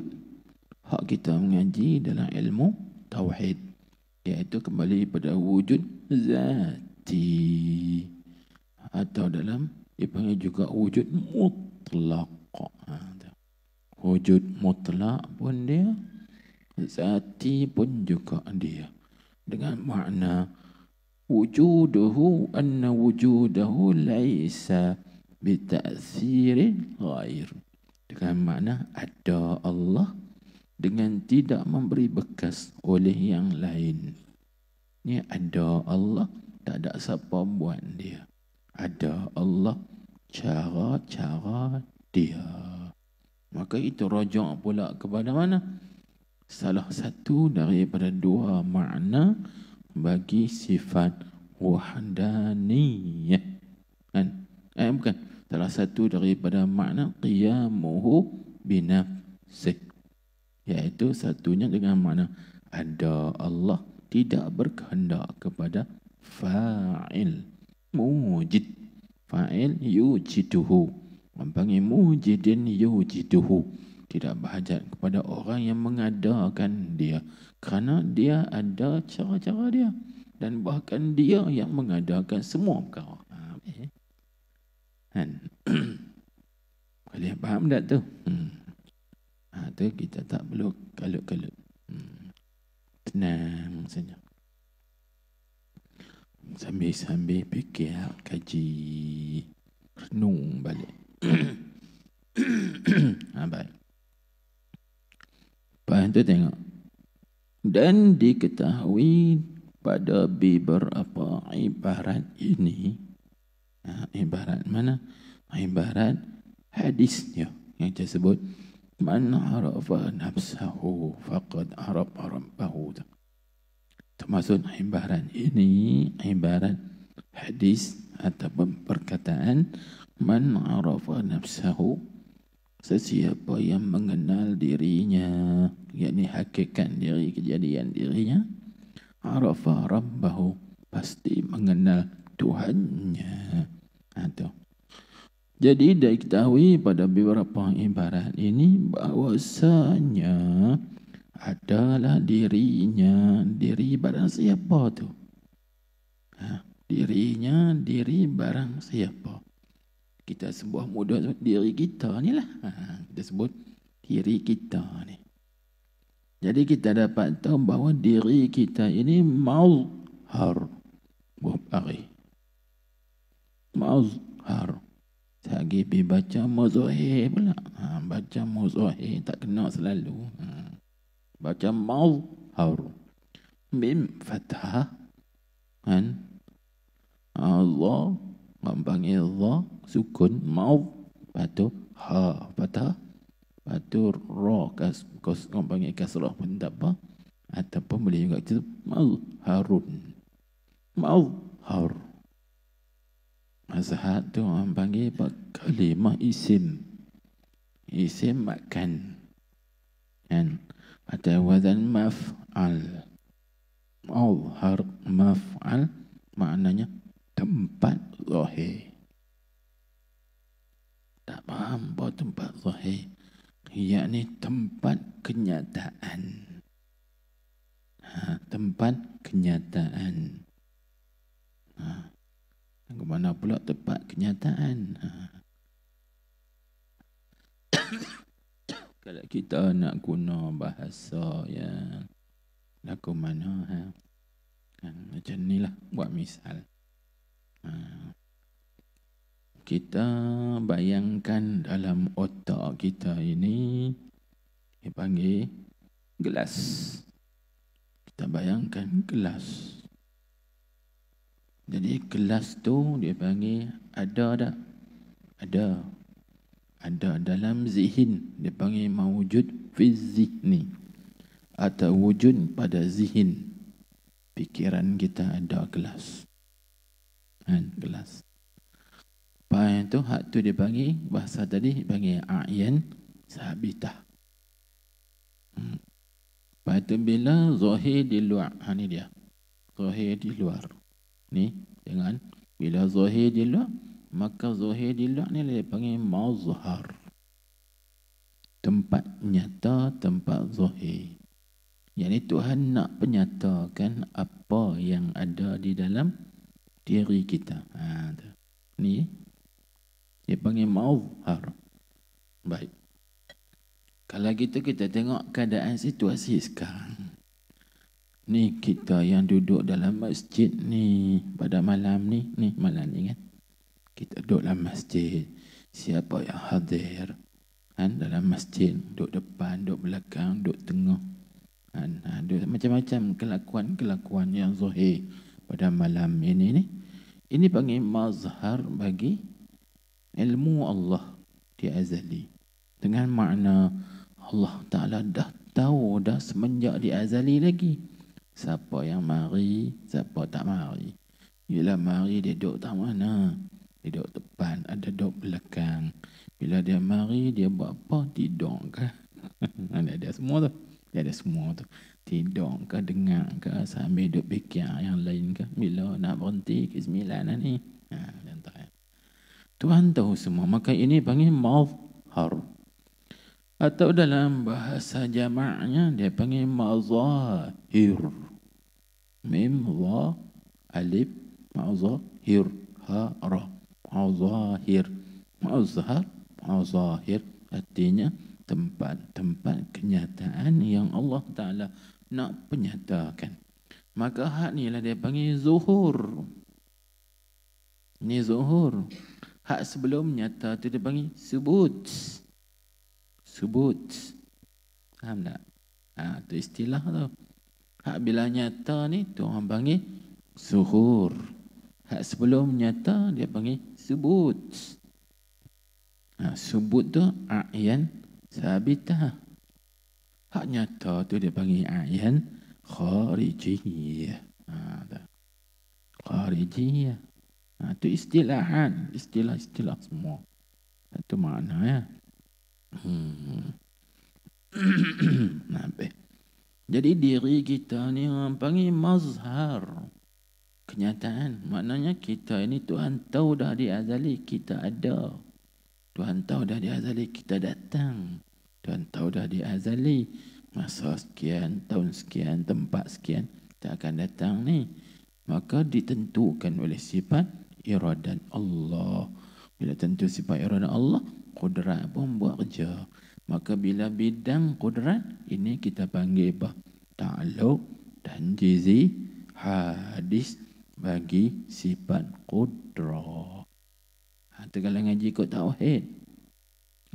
Hak kita mengaji dalam ilmu tauhid, iaitu kembali pada wujud zati, atau dalam dipanggil juga wujud mutlak. Wujud mutlak pun dia, zati pun juga dia. Dengan makna wujuduhu anna wujudahu laisa bita'thiri ghair. Dengan makna ada Allah dengan tidak memberi bekas oleh yang lain. Ni ada Allah, tak ada siapa buat dia. Ada Allah, cara-cara dia. Maka itu rujuk pula kepada mana? Salah satu daripada dua makna bagi sifat wahdaniyah. Kan? Bukan. Salah satu daripada makna qiyamuhu binafsih. Iaitu satunya dengan makna ada Allah, tidak berkehendak kepada fa'il. Mujid. Fa'il yujiduhu. Orang panggil mujidin yujiduhu. Tidak berhajat kepada orang yang mengadakan dia, kerana dia ada cara-cara dia, dan bahkan dia yang mengadakan semua perkara. Kan? Kalian faham tak tu? Tu kita tak perlu kalut-kalut. Tenang saja. Sambil-sambil fikir, kaji, renung balik. Baik. Lepas tu tengok. Dan diketahui pada beberapa ibarat ini, ibarat mana? Ibarat hadisnya yang saya sebut, man arafa nafsahu faqad arafa rabbahu. Termasuk ibarat ini, ibarat hadis ataupun perkataan, man arafa nafsahu, sesiapa yang mengenal dirinya, yakni hakikat diri, kejadian dirinya, arafa rabbahu, pasti mengenal Tuhannya. Jadi diketahui pada beberapa ibarat ini bahawasanya adalah dirinya, diri barang siapa tu? Dirinya, diri barang siapa? Kita sebuah mudah sebut diri kita ni lah. Kita sebut diri kita ni. Jadi kita dapat tahu bahawa diri kita ini mazhar. Bukhari. Mazhar. Lagi pergi baca muzahir pula. Baca muzahir tak kena selalu. Baca mazhar. Mim fathah. Kan? Allah. Orang panggil Allah. Sukun. Maw. Patu. Ha. Fathah. Patu. Ra. Orang panggil kasrah pun tak apa. Ataupun boleh juga kita mazharun. Mazhar. Mazhar tu orang panggil apa? Kalimah isim. Isim makan. Kan? Ada wazan maf'al. Mazhar maf'al maknanya tempat zahir. Tak faham apa tempat zahir? Yakni tempat kenyataan. Tempat kenyataan. Ke mana pula tempat kenyataan? Kalau kita nak guna bahasa yang laku mana, macam ni lah buat misal. Kita bayangkan dalam otak kita ini dipanggil gelas. Kita bayangkan gelas. Jadi gelas tu dia panggil ada tak? Ada. Ada dalam zihin. Dia panggil mawujud fi zihni. Atau wujud pada zihin. Pikiran kita ada gelas. Gelas. Lepas itu hak tu dia panggil, bahasa tadi panggil a'yan sabitah. Lepas itu bila zahir di luar. Ni dia. Zahir di luar. Ni, jangan. Bila zahir di luar, maka zahir di luar ni dia panggil mazhar. Tempat nyata, tempat zahir. Yang ni Tuhan nak penyatakan apa yang ada di dalam diri kita. Ni, dia panggil mazhar. Baik. Kalau gitu kita tengok keadaan situasi sekarang. Ni kita yang duduk dalam masjid ni pada malam ni malam ni kan. Kita duduk dalam masjid. Siapa yang hadir dalam masjid, duduk depan, duduk belakang, duduk tengah. Macam-macam kelakuan-kelakuan yang zahir pada malam ini ni. Ini panggil mazhar bagi ilmu Allah di azali. Dengan makna Allah Ta'ala dah tahu dah semenjak di azali lagi. Siapa yang mari, siapa tak mari. Bila mari dia duduk tak mana. Dia duduk depan, ada duduk belakang. Bila dia mari, dia buat apa? Tidur ke? Dia semua tu. Dia ada semua tu. Tidur ke, dengar ke, sambil duduk fikir yang lain ke. Bila nak berhenti ke 9 ni. Tuhan tahu semua. Maka ini panggil mazhar. Atau dalam bahasa jamaknya dia panggil mazahir. Mim, wa, alif, mazahir, ha, ra. Mazahir. Mazhar, mazahir. Artinya tempat-tempat kenyataan yang Allah Ta'ala nak penyatakan. Maka hak ni lah dia panggil zuhur. Ini zuhur. Hak sebelum nyata tu dia panggil subut. Subut. Faham tak? Tu istilah tu. Hak bila nyata ni tu orang panggil zuhur. Hak sebelum nyata dia panggil subut. Subut tu a'yan sabitah. Hak nyata tu dia panggil a'yan kharijiyah. Kharijiyah. Itu istilahan, istilah semua. Itu makna ya. Jadi diri kita ni orang panggil mazhar. Kenyataan. Maknanya kita ini Tuhan tahu dah di azali kita ada. Tuhan tahu dah di azali kita datang. Tuhan tahu dah di azali masa sekian, tahun sekian, tempat sekian kita akan datang ni. Maka ditentukan oleh sifat iradat Allah. Bila tentu sifat iradat Allah, qudrat pun buat kerja. Maka bila bidang qudrat, ini kita panggil apa? Ta'alluq dan jizi hadis bagi sifat qudrah. Itu kalau ngaji ikut tauhid.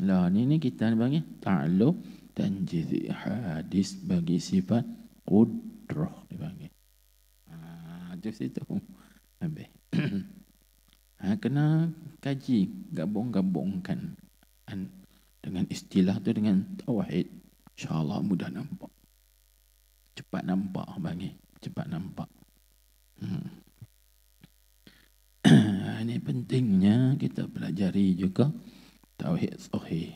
Lah ni kita panggil ta'alluq dan jizi hadis bagi sifat qudrah dipanggil. Itu situ. Habis. Kena kaji, gabung-gabungkan dengan istilah tu dengan tauhid. InsyaAllah mudah nampak. Cepat nampak bagi. Cepat nampak. Ini pentingnya kita pelajari juga tauhid sahih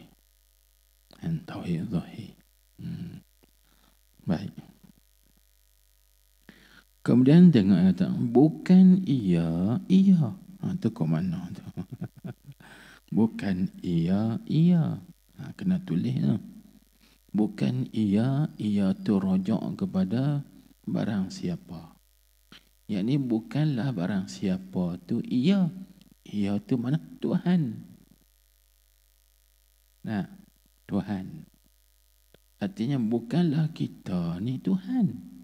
dan tauhid zahir. Baik. Kemudian tengok kata bukan iya. Itu kau mana tu? Bukan iya. Kena tulis tu. Bukan ia tu rojak kepada barang siapa. Yang ni bukanlah barang siapa tu ia. Ia tu mana? Tuhan. Nah, Tuhan. Artinya bukanlah kita ni Tuhan.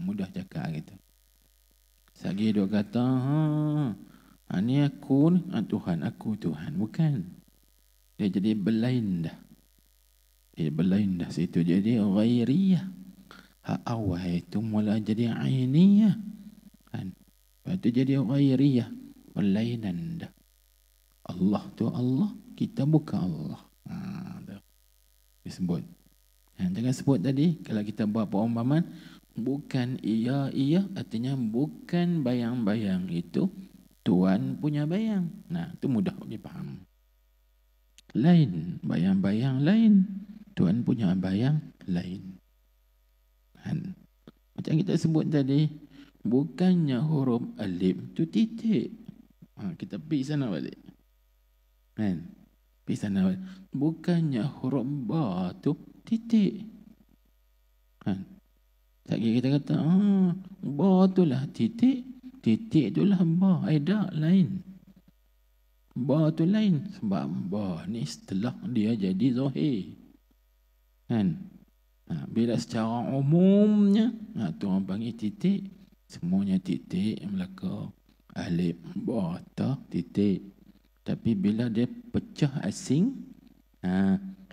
Mudah cakap gitu. Sagi dia kata, ni aku ni, Tuhan, aku Tuhan. Bukan. Dia jadi berlain dah. Dia berlain dah situ. Jadi ghairiyah. Hak awal itu mula jadi ainiyah. Lepas tu jadi ghairiyah. Berlainan dah. Allah tu Allah. Kita bukan Allah. Disebut. Jangan sebut tadi. Kalau kita buat perumpamaan. Bukan ia. Artinya bukan bayang-bayang itu. Tuhan punya bayang. Itu mudah dipaham. Lain. Bayang-bayang lain. Tuhan punya bayang lain. Macam kita sebut tadi, bukannya huruf alif tu titik. Kita pergi sana balik. Pergi sana balik. Bukannya huruf ba tu titik. Sekali kita kata, ba tu lah titik. Titik tu lah ba. Ada lain. Ba tu lain. Sebab ba ni setelah dia jadi zahir. Bila secara umumnya tu orang panggil titik, semuanya titik Melaka, alif, ba, ta, titik. Tapi bila dia pecah asing,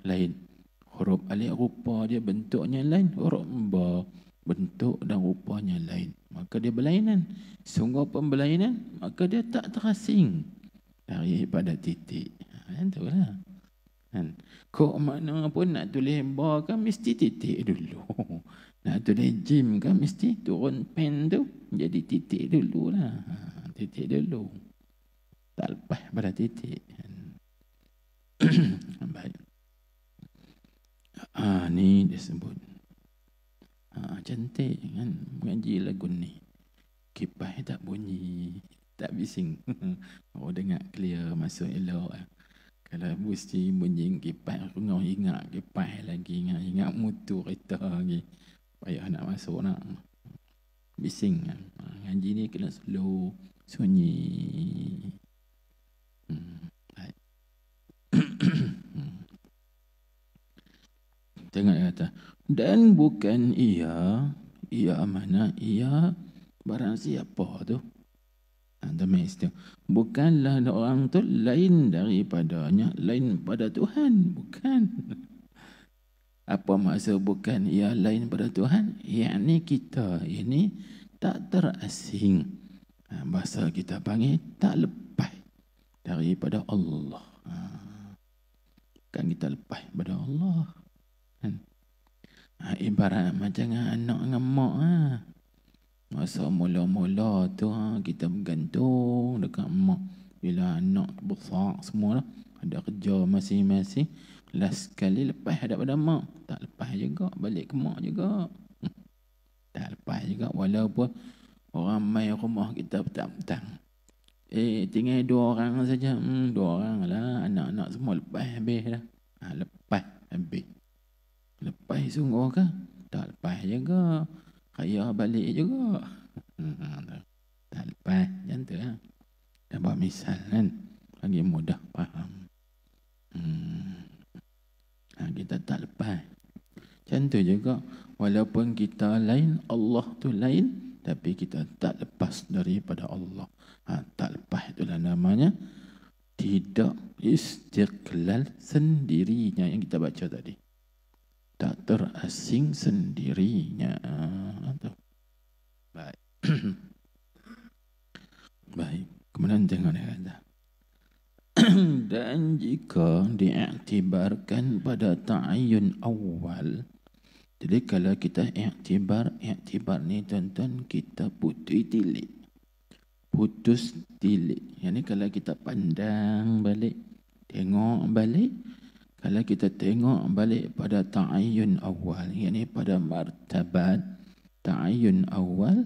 lain. Huruf alif rupa dia bentuknya lain, huruf ba bentuk dan rupanya lain. Maka dia berlainan. Sungguh pembelainan, maka dia tak terasing daripada titik. Itulah. Kok mana pun nak tulis ba kan mesti titik dulu. Nak tulis jim kan mesti turun pen tu jadi titik dulu lah. Titik dulu. Tak lepas pada titik. Baik. Ni dia sebut. Cantik kan mengaji lagu ni. Kipas tak bunyi, tak bising. Dengar clear, masuk elok. Kalau mesti bunyi kipas, aku ingat kipas lagi, ingat mutu kereta lagi. Payah nak masuk nak. Bising kan. Ngaji ni kena slow, sunyi. Tengok dia kata, dan bukan ia mana ia barang siapa tu. Bukanlah orang tu lain daripadanya, lain pada Tuhan. Bukan. Apa maksud bukan ia lain pada Tuhan? Yakni kita ini tak terasing. Bahasa kita panggil tak lepas daripada Allah. Kan kita lepas pada Allah. Kan? Ibarat macam anak dengan mak. Masa mula-mula tu kita bergantung dekat mak. Bila anak besar semua lah, ada kerja masing-masing, last sekali lepas daripada mak, tak lepas juga, balik ke mak juga. Tak lepas juga, walaupun orang main rumah kita petang-petang. Tinggal 2 orang saja. 2 orang lah, anak-anak semua lepas habis dah. Lepas habis. Lepas sungguh ke? Tak lepas juga. Kaya balik juga. Tak lepas. Macam tu lah. Dah buat misal kan. Lagi mudah faham. Kita tak lepas. Macam tu juga. Walaupun kita lain, Allah tu lain, tapi kita tak lepas daripada Allah. Tak lepas itulah namanya tidak istiqlal sendirinya yang kita baca tadi. Tak terasing sendirinya. Baik. Baik. Kemudian jangan kata. Dan jika diiktibarkan pada ta'ayyun awal. Jadi kalau kita iktibar ni tuan-tuan, kita putus tilik. Putus tilik. Yang ni kalau kita pandang balik, tengok balik. Kalau kita tengok balik pada ta'ayyun awal, yakni pada martabat ta'ayyun awal,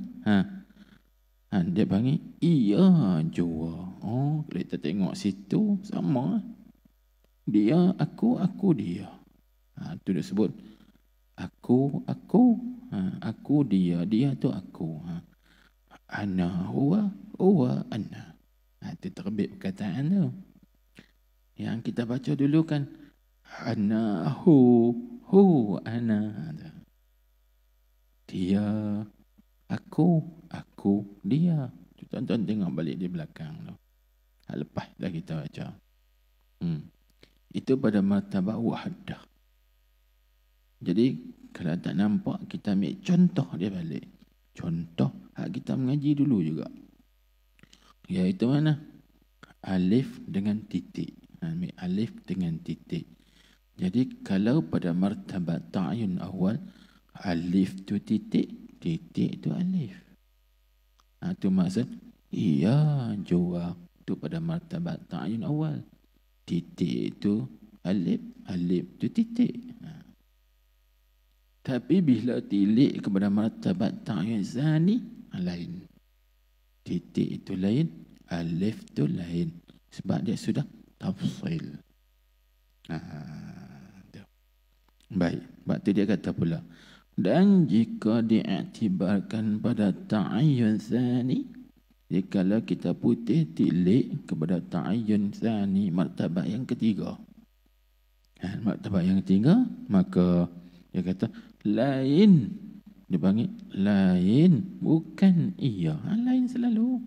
dia panggil iya jua. Kalau kita tengok situ, sama. Dia, aku dia. Itu dia sebut aku, aku dia tu aku. Ana huwa ana. Itu terbit perkataan tu. Yang kita baca dulu kan, ana hu ana. Dia, aku dia. Tuan-tuan tengok balik di belakang tu. Lepas dah kita baca. Itu pada martabat wahdah. Jadi kalau tak nampak, kita ambil contoh dia balik. Contoh hak kita mengaji dulu juga. Iaitu mana? Alif dengan titik. Ambil alif dengan titik. Jadi kalau pada martabat ta'ayyun awal, alif tu titik, titik tu alif. Itu maksud iya jua. Itu pada martabat ta'ayyun awal. Titik itu alif, alif itu titik. Tapi bila tilik kepada martabat ta'ayyun zani, lain. Titik itu lain, alif itu lain. Sebab dia sudah tafsil. Baik, waktu dia kata pula, dan jika diiktibarkan pada ta'ayyun zani, jikalau kita putih tilik kepada ta'ayyun zani, martabat yang ketiga. Martabat yang ketiga, maka dia kata lain. Dia panggil lain, bukan iya. Lain selalu.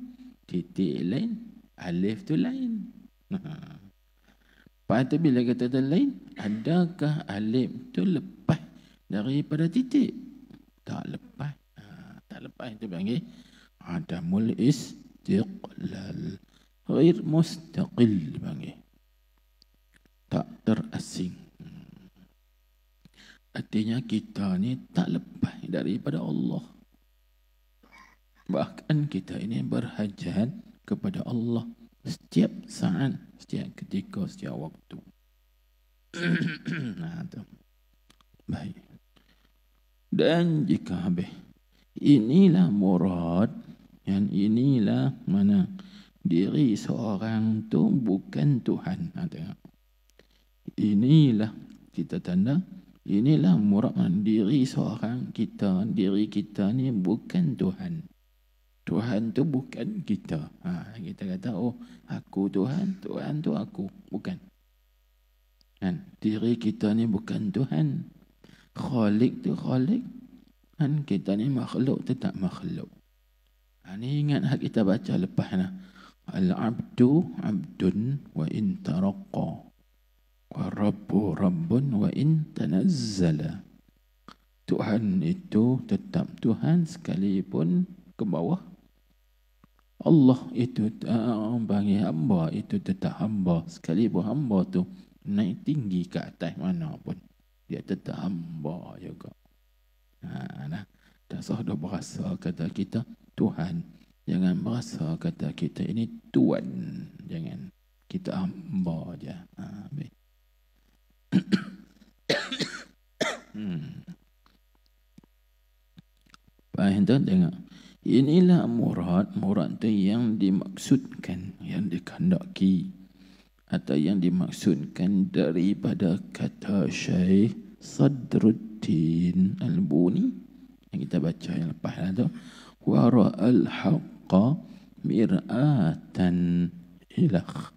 Titik lain, alif tu lain. Lepas tu bila kata lain, adakah alif tu lepas daripada titik? Tak lepas. Tak lepas itu panggil adamul istiqlal. Ghair mustaqil panggil. Tak terasing. Artinya kita ni tak lepas daripada Allah. Bahkan kita ini berhajat kepada Allah setiap saat, setiap ketika, setiap waktu. Baik. Dan jika habis, inilah murad, yang inilah mana diri seorang tu bukan Tuhan. Inilah kita tanda, inilah murad diri seorang kita, diri kita ni bukan Tuhan. Tuhan tu bukan kita. Kita kata, oh aku Tuhan, Tuhan tu aku. Bukan. Kan? Diri kita ni bukan Tuhan. Khalik tu khalik. Kan? Kita ni makhluk tu tak makhluk. Ni ingat hak kita baca lepas lah. Al-abdu abdun wa in taraqa, wa rabbu rabbun wa in tanazzala. Tuhan itu tetap Tuhan sekalipun ke bawah. Allah itu bagi hamba itu tetap hamba sekalipun hamba tu naik tinggi ke atas mana pun, dia tetap hamba juga. Nah, tak sah dah berasa kata kita Tuhan. Jangan berasa kata kita ini Tuan. Jangan. Kita hamba je. Baik. Faham tak? Tengok. Inilah murad tu yang dimaksudkan, yang dikehendaki atau yang dimaksudkan daripada kata Syekh Sadruddin Al-Buni yang kita baca yang lepas lah tu. Wa ra'al haqqa mir'atan ilakh.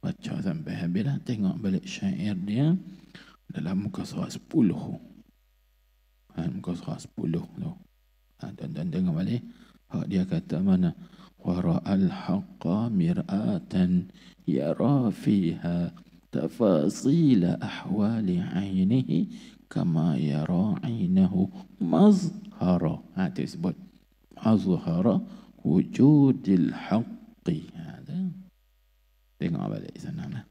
Baca sampai habis lah. Tengok balik syair dia dalam muka surat 10. Muka surat 10 tu. Tuan-tuan tengok balik. Dia kata mana? Wa ra'al haqqa mir'atan yara fiha tafasila ahwali ainihi kama yara ainahu mazhara. Itu disebut mazhara wujudil haqqi. Tengok balik sana lah.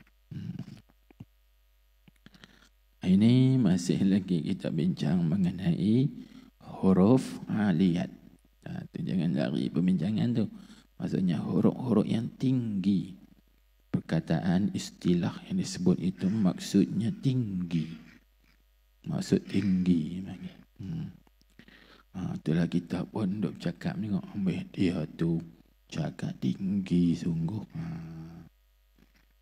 Ini masih lagi kita bincang mengenai huruf aliyat. Tu jangan lari pembincangan tu. Maksudnya huruf-huruf yang tinggi. Perkataan istilah yang disebut itu maksudnya tinggi. Maksud tinggi. Itulah kita pun duk cakap ni. Dia tu cakap tinggi sungguh.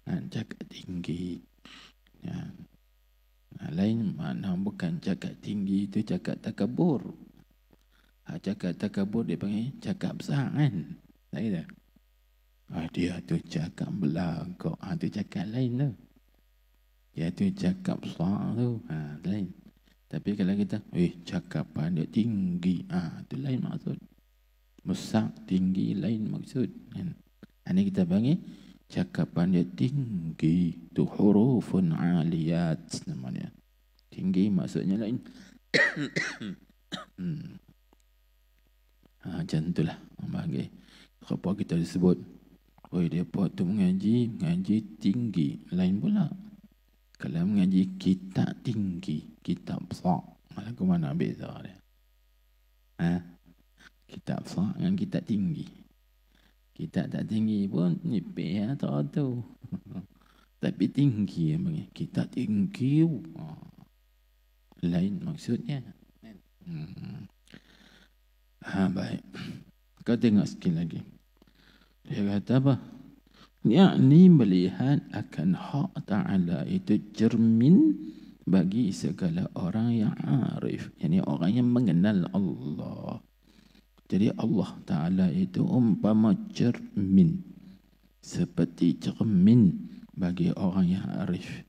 Cakap tinggi. Lain makna bukan cakap tinggi itu cakap takabur. Cakap takabur dia panggil cakap besar kan. Tak kira. Dia tu cakap belagak. Tu cakap lain tu. Dia tu cakap besar tu. Lain. Tapi kalau kita cakapan dia tinggi. Tu lain maksud. Besar, tinggi, lain maksud. Ini kita panggil cakapan dia tinggi. Tu hurufun aliyat namanya. Tinggi maksudnya lain. Macam itulah. Bagi apa kita disebut dia buat tu mengaji tinggi. Lain pula. Kalau mengaji kitab tinggi, kitab besar, malah ke mana beza dia? Kitab besar dengan kitab tinggi. Kitab tak tinggi pun nipis atau tu. Tapi tinggi yang kitab tinggi. Lain maksudnya. Baik. Kau tengok sikit lagi. Dia kata apa? Yakni melihat akan hak Ta'ala itu cermin bagi segala orang yang arif. Yani orang yang mengenal Allah. Jadi Allah Ta'ala itu umpama cermin. Seperti cermin bagi orang yang arif.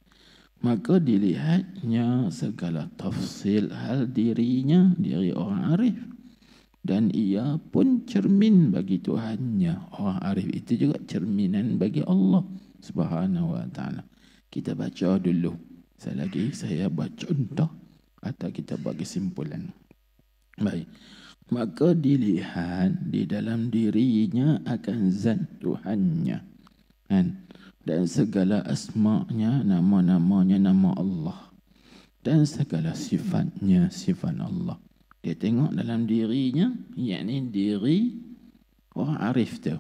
Maka dilihatnya segala tafsil hal dirinya, diri orang arif. Dan ia pun cermin bagi Tuhannya. Orang arif itu juga cerminan bagi Allah Subhanahu wa ta'ala. Kita baca dulu. Saya buat contoh atau kita buat kesimpulan. Baik. Maka dilihat di dalam dirinya akan zat Tuhannya. Dan segala asma'nya, nama-namanya nama Allah. Dan segala sifatnya, sifat Allah. Dia tengok dalam dirinya, yakni diri orang arif tu.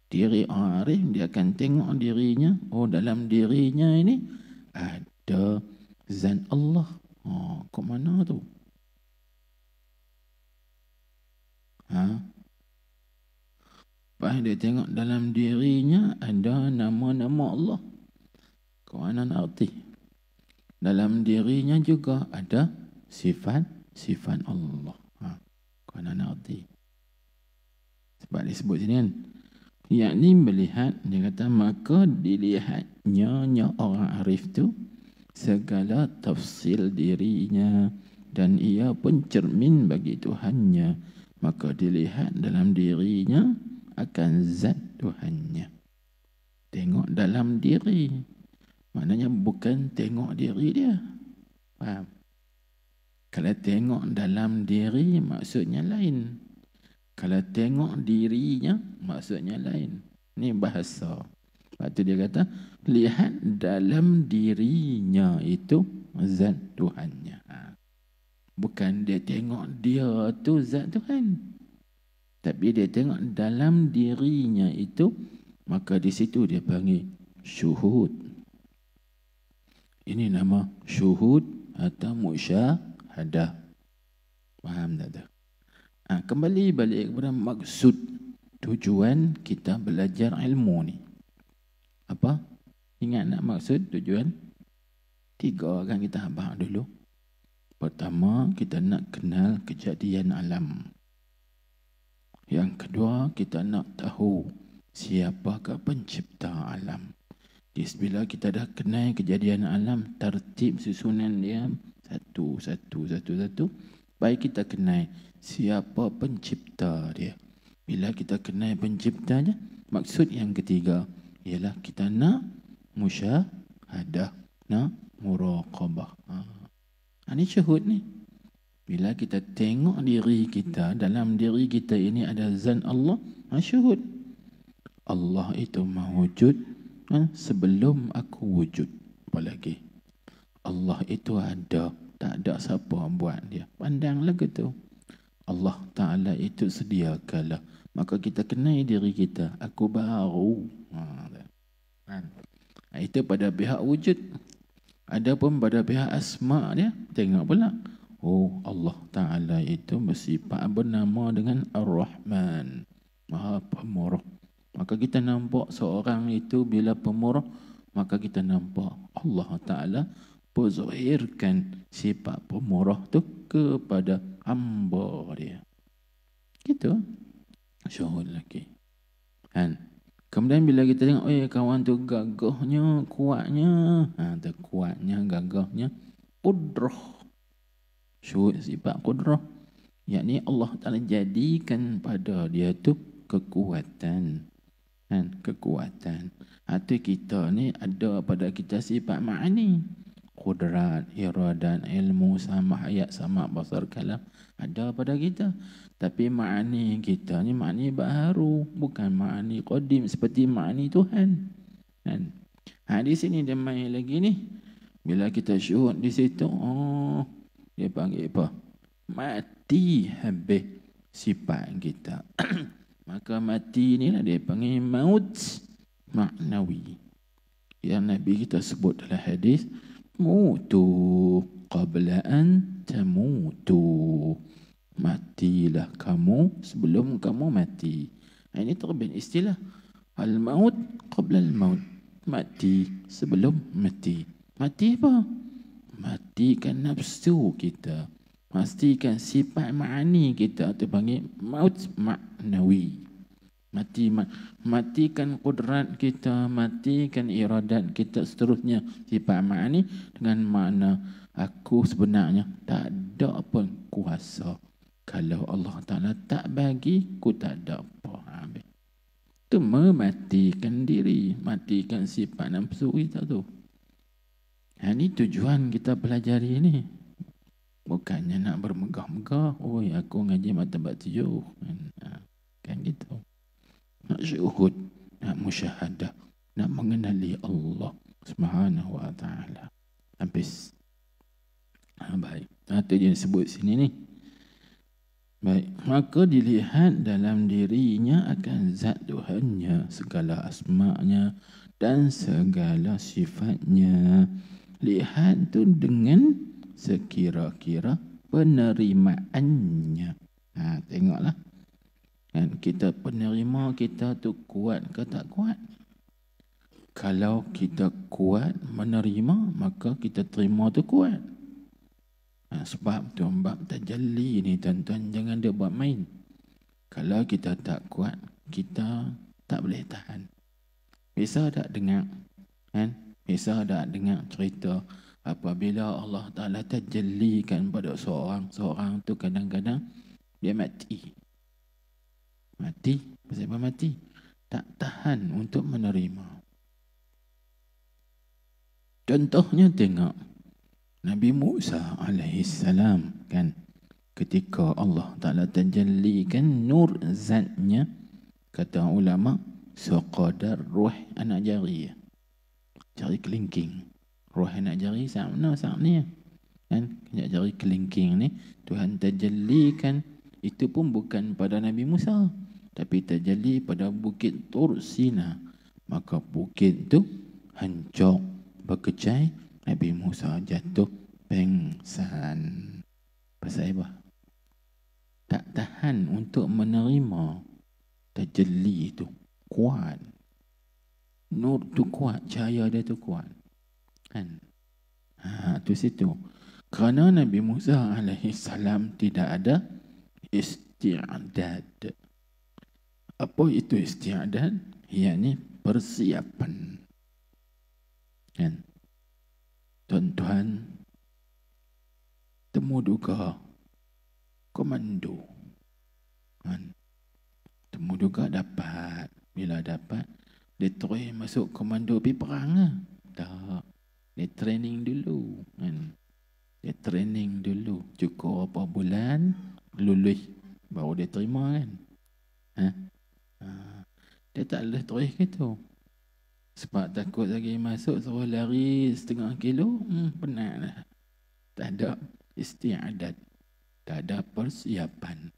Diri orang arif, dia akan tengok dirinya. Dalam dirinya ini ada zat Allah. Kok mana tu? Lepas dia tengok dalam dirinya ada nama-nama Allah. Kok mana arti? Dalam dirinya juga ada sifat Allah. Kau nak arti. Sebab disebut sini kan. Yakni melihat, dia kata, maka dilihatnya orang arif tu segala tafsil dirinya dan ia pun cermin bagi Tuhannya. Maka dilihat dalam dirinya akan zat Tuhannya. Tengok dalam diri. Maknanya bukan tengok diri dia. Faham? Kalau tengok dalam diri maksudnya lain. Kalau tengok dirinya maksudnya lain. Ini bahasa. Lepas tu dia kata, lihat dalam dirinya itu zat Tuhannya. Bukan dia tengok dia tu zat Tuhan. Tapi dia tengok dalam dirinya itu, maka di situ dia panggil syuhud. Ini nama syuhud atau musyahadah. Faham tak tu? Kembali balik kepada maksud tujuan kita belajar ilmu ni. Apa? Ingat nak maksud tujuan? 3 kan kita bahas dulu. Pertama, kita nak kenal kejadian alam. Yang kedua, kita nak tahu siapakah pencipta alam. Bila kita dah kenal kejadian alam, tertib susunan dia satu. Baik kita kenal siapa pencipta dia. Bila kita kenal penciptanya, maksud yang ketiga ialah kita nak musyahadah, nak muraqabah. Ini syuhud ni. Bila kita tengok diri kita, dalam diri kita ini ada zat Allah, syuhud. Allah itu mawujud sebelum aku wujud. Apalagi Allah itu ada, tak ada siapa buat dia. Pandanglah gitu. Allah Ta'ala itu sediakanlah. Maka kita kenal diri kita, aku baru. Itu pada pihak wujud. Adapun pada pihak asma' dia, tengok pula. Oh, Allah Ta'ala itu bersifat bernama dengan Ar-Rahman, Maha Pemurah. Maka kita nampak seorang itu bila pemurah, maka kita nampak Allah Ta'ala berzahirkan sifat pemurah tu kepada hamba dia. Gitu. Syuhud lagi. Kemudian bila kita tengok, kawan tu gagahnya, kuatnya. Kuatnya, gagahnya. Qudrah. Syuhud sifat qudrah. Yakni Allah Ta'ala jadikan pada dia tu kekuatan. Kekuatan. Itu kita ni ada pada kita sifat ma'ani. Qudrat, iradat, ilmu, sama hayat, sama basar, kalam. Ada pada kita. Tapi ma'ani kita ni ma'ani baharu. Bukan ma'ani qadim seperti ma'ani Tuhan. Di sini dia main lagi ni. Bila kita syuhud di situ, dia panggil apa? Mati habis sifat kita. Maka mati ni lah dia panggil maut maknawi. Yang Nabi kita sebut dalam hadis, mutu qabla an tamutu. Matilah kamu sebelum kamu mati. Ini terbit istilah. Al-maut qabla al-maut. Mati sebelum mati. Mati apa? Matikan nafsu kita. Pastikan sifat ma'ani kita itu panggil maut maknawi. Matikan kudrat kita, matikan iradat kita, seterusnya sifat ma'ani dengan makna aku sebenarnya tak ada apa kuasa. Kalau Allah Ta'ala tak bagi, aku tak ada apa. Itu mematikan diri, matikan sifat nafsu kita tu. Ini tujuan kita pelajari ini. Bukannya nak bermegah-megah. Aku ngaji martabat 7. Kan gitu. Nak syuhud, nak musyahadah, nak mengenali Allah Subhanahu wa ta'ala. Habis. Baik. Itu dia sebut sini ni. Baik. Maka dilihat dalam dirinya akan zat Tuhannya, segala asma'nya dan segala sifatnya. Lihat tu dengan sekira-kira penerimaannya. Tengoklah. Dan kita penerima kita tu kuat ke tak kuat? Kalau kita kuat menerima, maka kita terima tu kuat. Sebab tu bab tajalli ni tuan-tuan, jangan dia buat main. Kalau kita tak kuat, kita tak boleh tahan. Bisa tak dengar? Bisa tak dengar cerita apabila Allah Ta'ala tajallikan pada seorang tu kadang-kadang dia mati. Mati? Pasal apa mati? Tak tahan untuk menerima. Contohnya tengok Nabi Musa alaihissalam kan, ketika Allah Ta'ala tajallikan nur zatnya, kata ulama, seqadar ruh anak jari. Jari kelingking. Ruh anak jari sama ni kan, jari kelingking ni Tuhan tajallikan. Itu pun bukan pada Nabi Musa, tapi tajalli pada bukit Tur Sina. Maka bukit tu hancur, berkecai, Nabi Musa jatuh pengsan. Pasal apa? Tak tahan untuk menerima tajalli itu. Kuat. Nur tu kuat, cahaya dia tu kuat. Kan? Tu situ. Kerana Nabi Musa alaihissalam tidak ada isti'adad. Apa itu isti'adad? Iaitu persiapan. Kan? Tuan-tuan, temu duga komando. Kan? Temu duga dapat. Bila dapat, dia terus masuk komando pergi perang lah. Tak. Dia training dulu. Kan? Dia training dulu. Cukup berapa bulan, lulus. Baru dia terima kan. Dia tak boleh terus gitu. Sebab takut lagi masuk suruh lari 0,5 kilo. Penat lah. Tak ada isti'adad. Tak ada persiapan.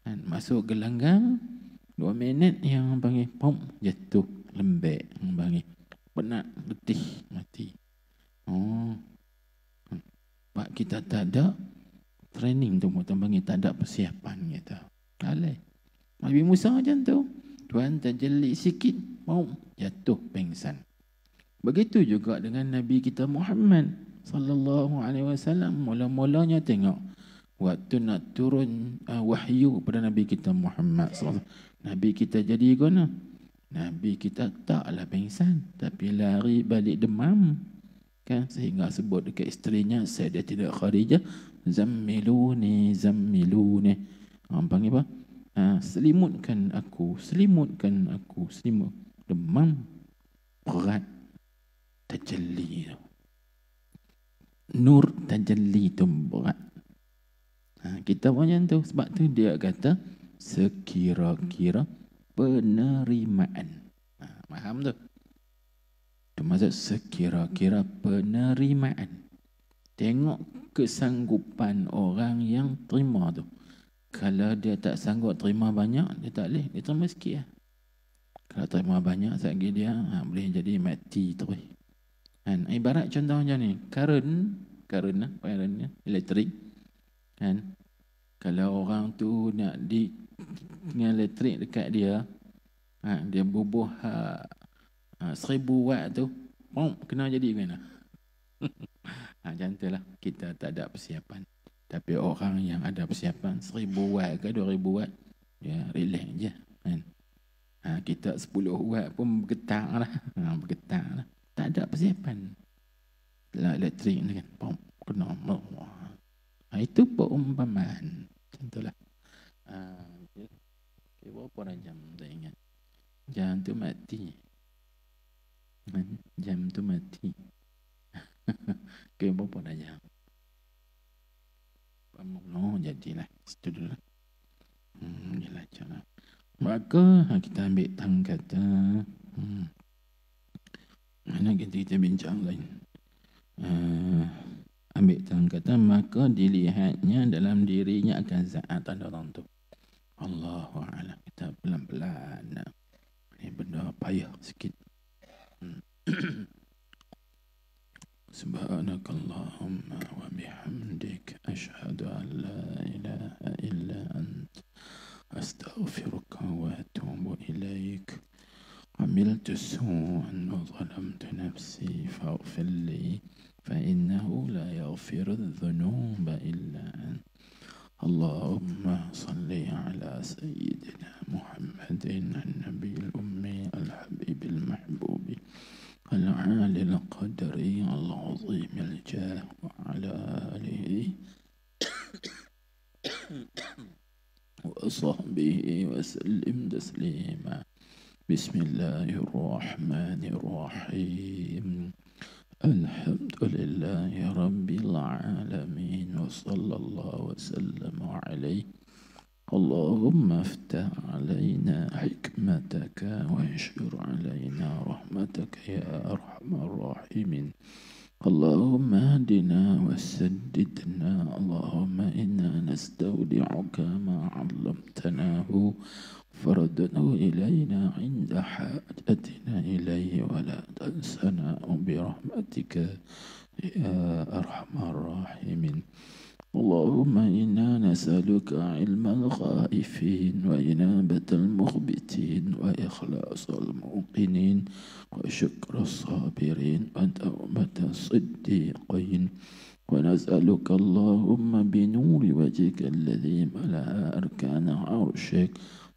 Kan? Masuk gelanggang, 2 minit yang panggil pom, jatuh lembek. Panggil penat, letih, mati. Sebab kita tak ada training tu, kita panggil tak ada persiapan kita. Alih. Nabi Musa macam tu. Tuhan tajalli sikit, mau jatuh pengsan. Begitu juga dengan Nabi kita Muhammad sallallahu alaihi wasallam. Mula-mulanya tengok waktu nak turun wahyu pada Nabi kita Muhammad sallallahu alaihi wasallam. Nabi kita jadi guna. Nabi kita taklah pengsan, tapi lari balik demam. Kan, sehingga sebut dekat isterinya Sayyidatina Khadijah, zammiluni zammiluni. Panggil apa? Selimutkan aku, selimutkan aku, selimut. Demam berat tajalli tu. Nur tajalli tu berat. Kita pun macam tu. Sebab tu dia kata sekira-kira penerimaan. Faham tu? Itu maksud sekira-kira penerimaan. Tengok kesanggupan orang yang terima tu. Kalau dia tak sanggup terima banyak, dia tak boleh. Dia terima sikit lah. Kalau terima banyak, sekali dia boleh jadi mati terus. Kan? Ibarat contoh macam ni. Current elektrik. Kan? Kalau orang tu nak dengan elektrik dekat dia, dia bubuh 1000 watt tu, kena jadi mana? Macam tu lah. Kita tak ada persiapan. Tapi orang yang ada persiapan 1000 watt ke 2000 watt, dia relax je. Kan? Kita 10 watt pun bergetar lah. Bergetar lah. Tak ada persiapan. Elektrik ni kan, kena. Itu perumpamaan. Macam tu lah. Berapa jam tak ingat. Jam tu mati. Jam tu mati. Berapa dah jam? Jadilah situ dulu. Jelah cara. Maka kita ambil tang kata. Mana kita bincang lain. Ambil tang kata, maka dilihatnya dalam dirinya akan zat tanda tu. Allahu a'lam. Kita pelan-pelan. Ini benda payah sikit. Subhanakallahumma wa bihamdik asyhadu an la ilaha illa ant astaghfiruka wa atubu ilaik. Amiltu su'an wa zalamtu nafsi faghfir li fa innahu la yaghfiru adh-dhunuba illa ant. Allahumma salli ala sayyidina Muhammadin an-nabiyil ummi al-habibil mahbubi al-'ali al-qadri al-'azim al-jah wa ala alihi wa sahbihi wa sallim taslima. Bismillahirrahmanirrahim. الحمد لله رب العالمين وصلى الله وسلم عليه. اللهم افتح علينا حكمتك وانشر علينا رحمتك يا أرحم الراحمين. اللهم اهدنا وسددنا. اللهم إنا نستودعك ما علمتناه فردنا إلينا عند حاجتنا إليه ولا تنسنا برحمتك يا أرحم الراحمين. اللهم إنا نسألك علم الخائفين وإنابة المخبتين وإخلاص الموقنين وشكر الصابرين وتوبة الصديقين. ونسألك اللهم بنور وجهك الذي ملأ أركان عرشك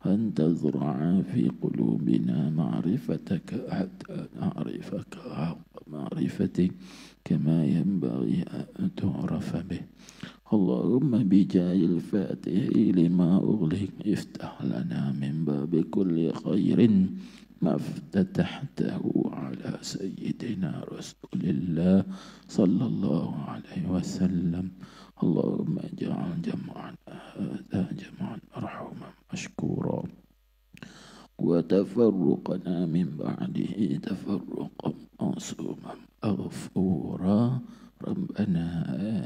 أن تزرع في قلوبنا معرفتك حتى نعرفك حق معرفتك كما ينبغي أن تعرف به. اللهم بجاه الفاتح لما أغلق افتح لنا من باب كل خير ما افتتحته على سيدنا رسول الله صلى الله عليه وسلم. اللهم اجعل جمعنا هذا جمعا مرحوما مشكورا وتفرقنا من بعده تفرقا معصوما مغفورا. ربنا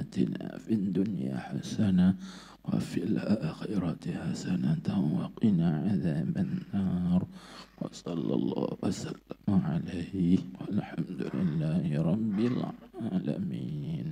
آتنا في الدنيا حسنة وفي الآخرة حسنة وقنا عذاب النار. وصلى الله وسلم عليه والحمد لله رب العالمين.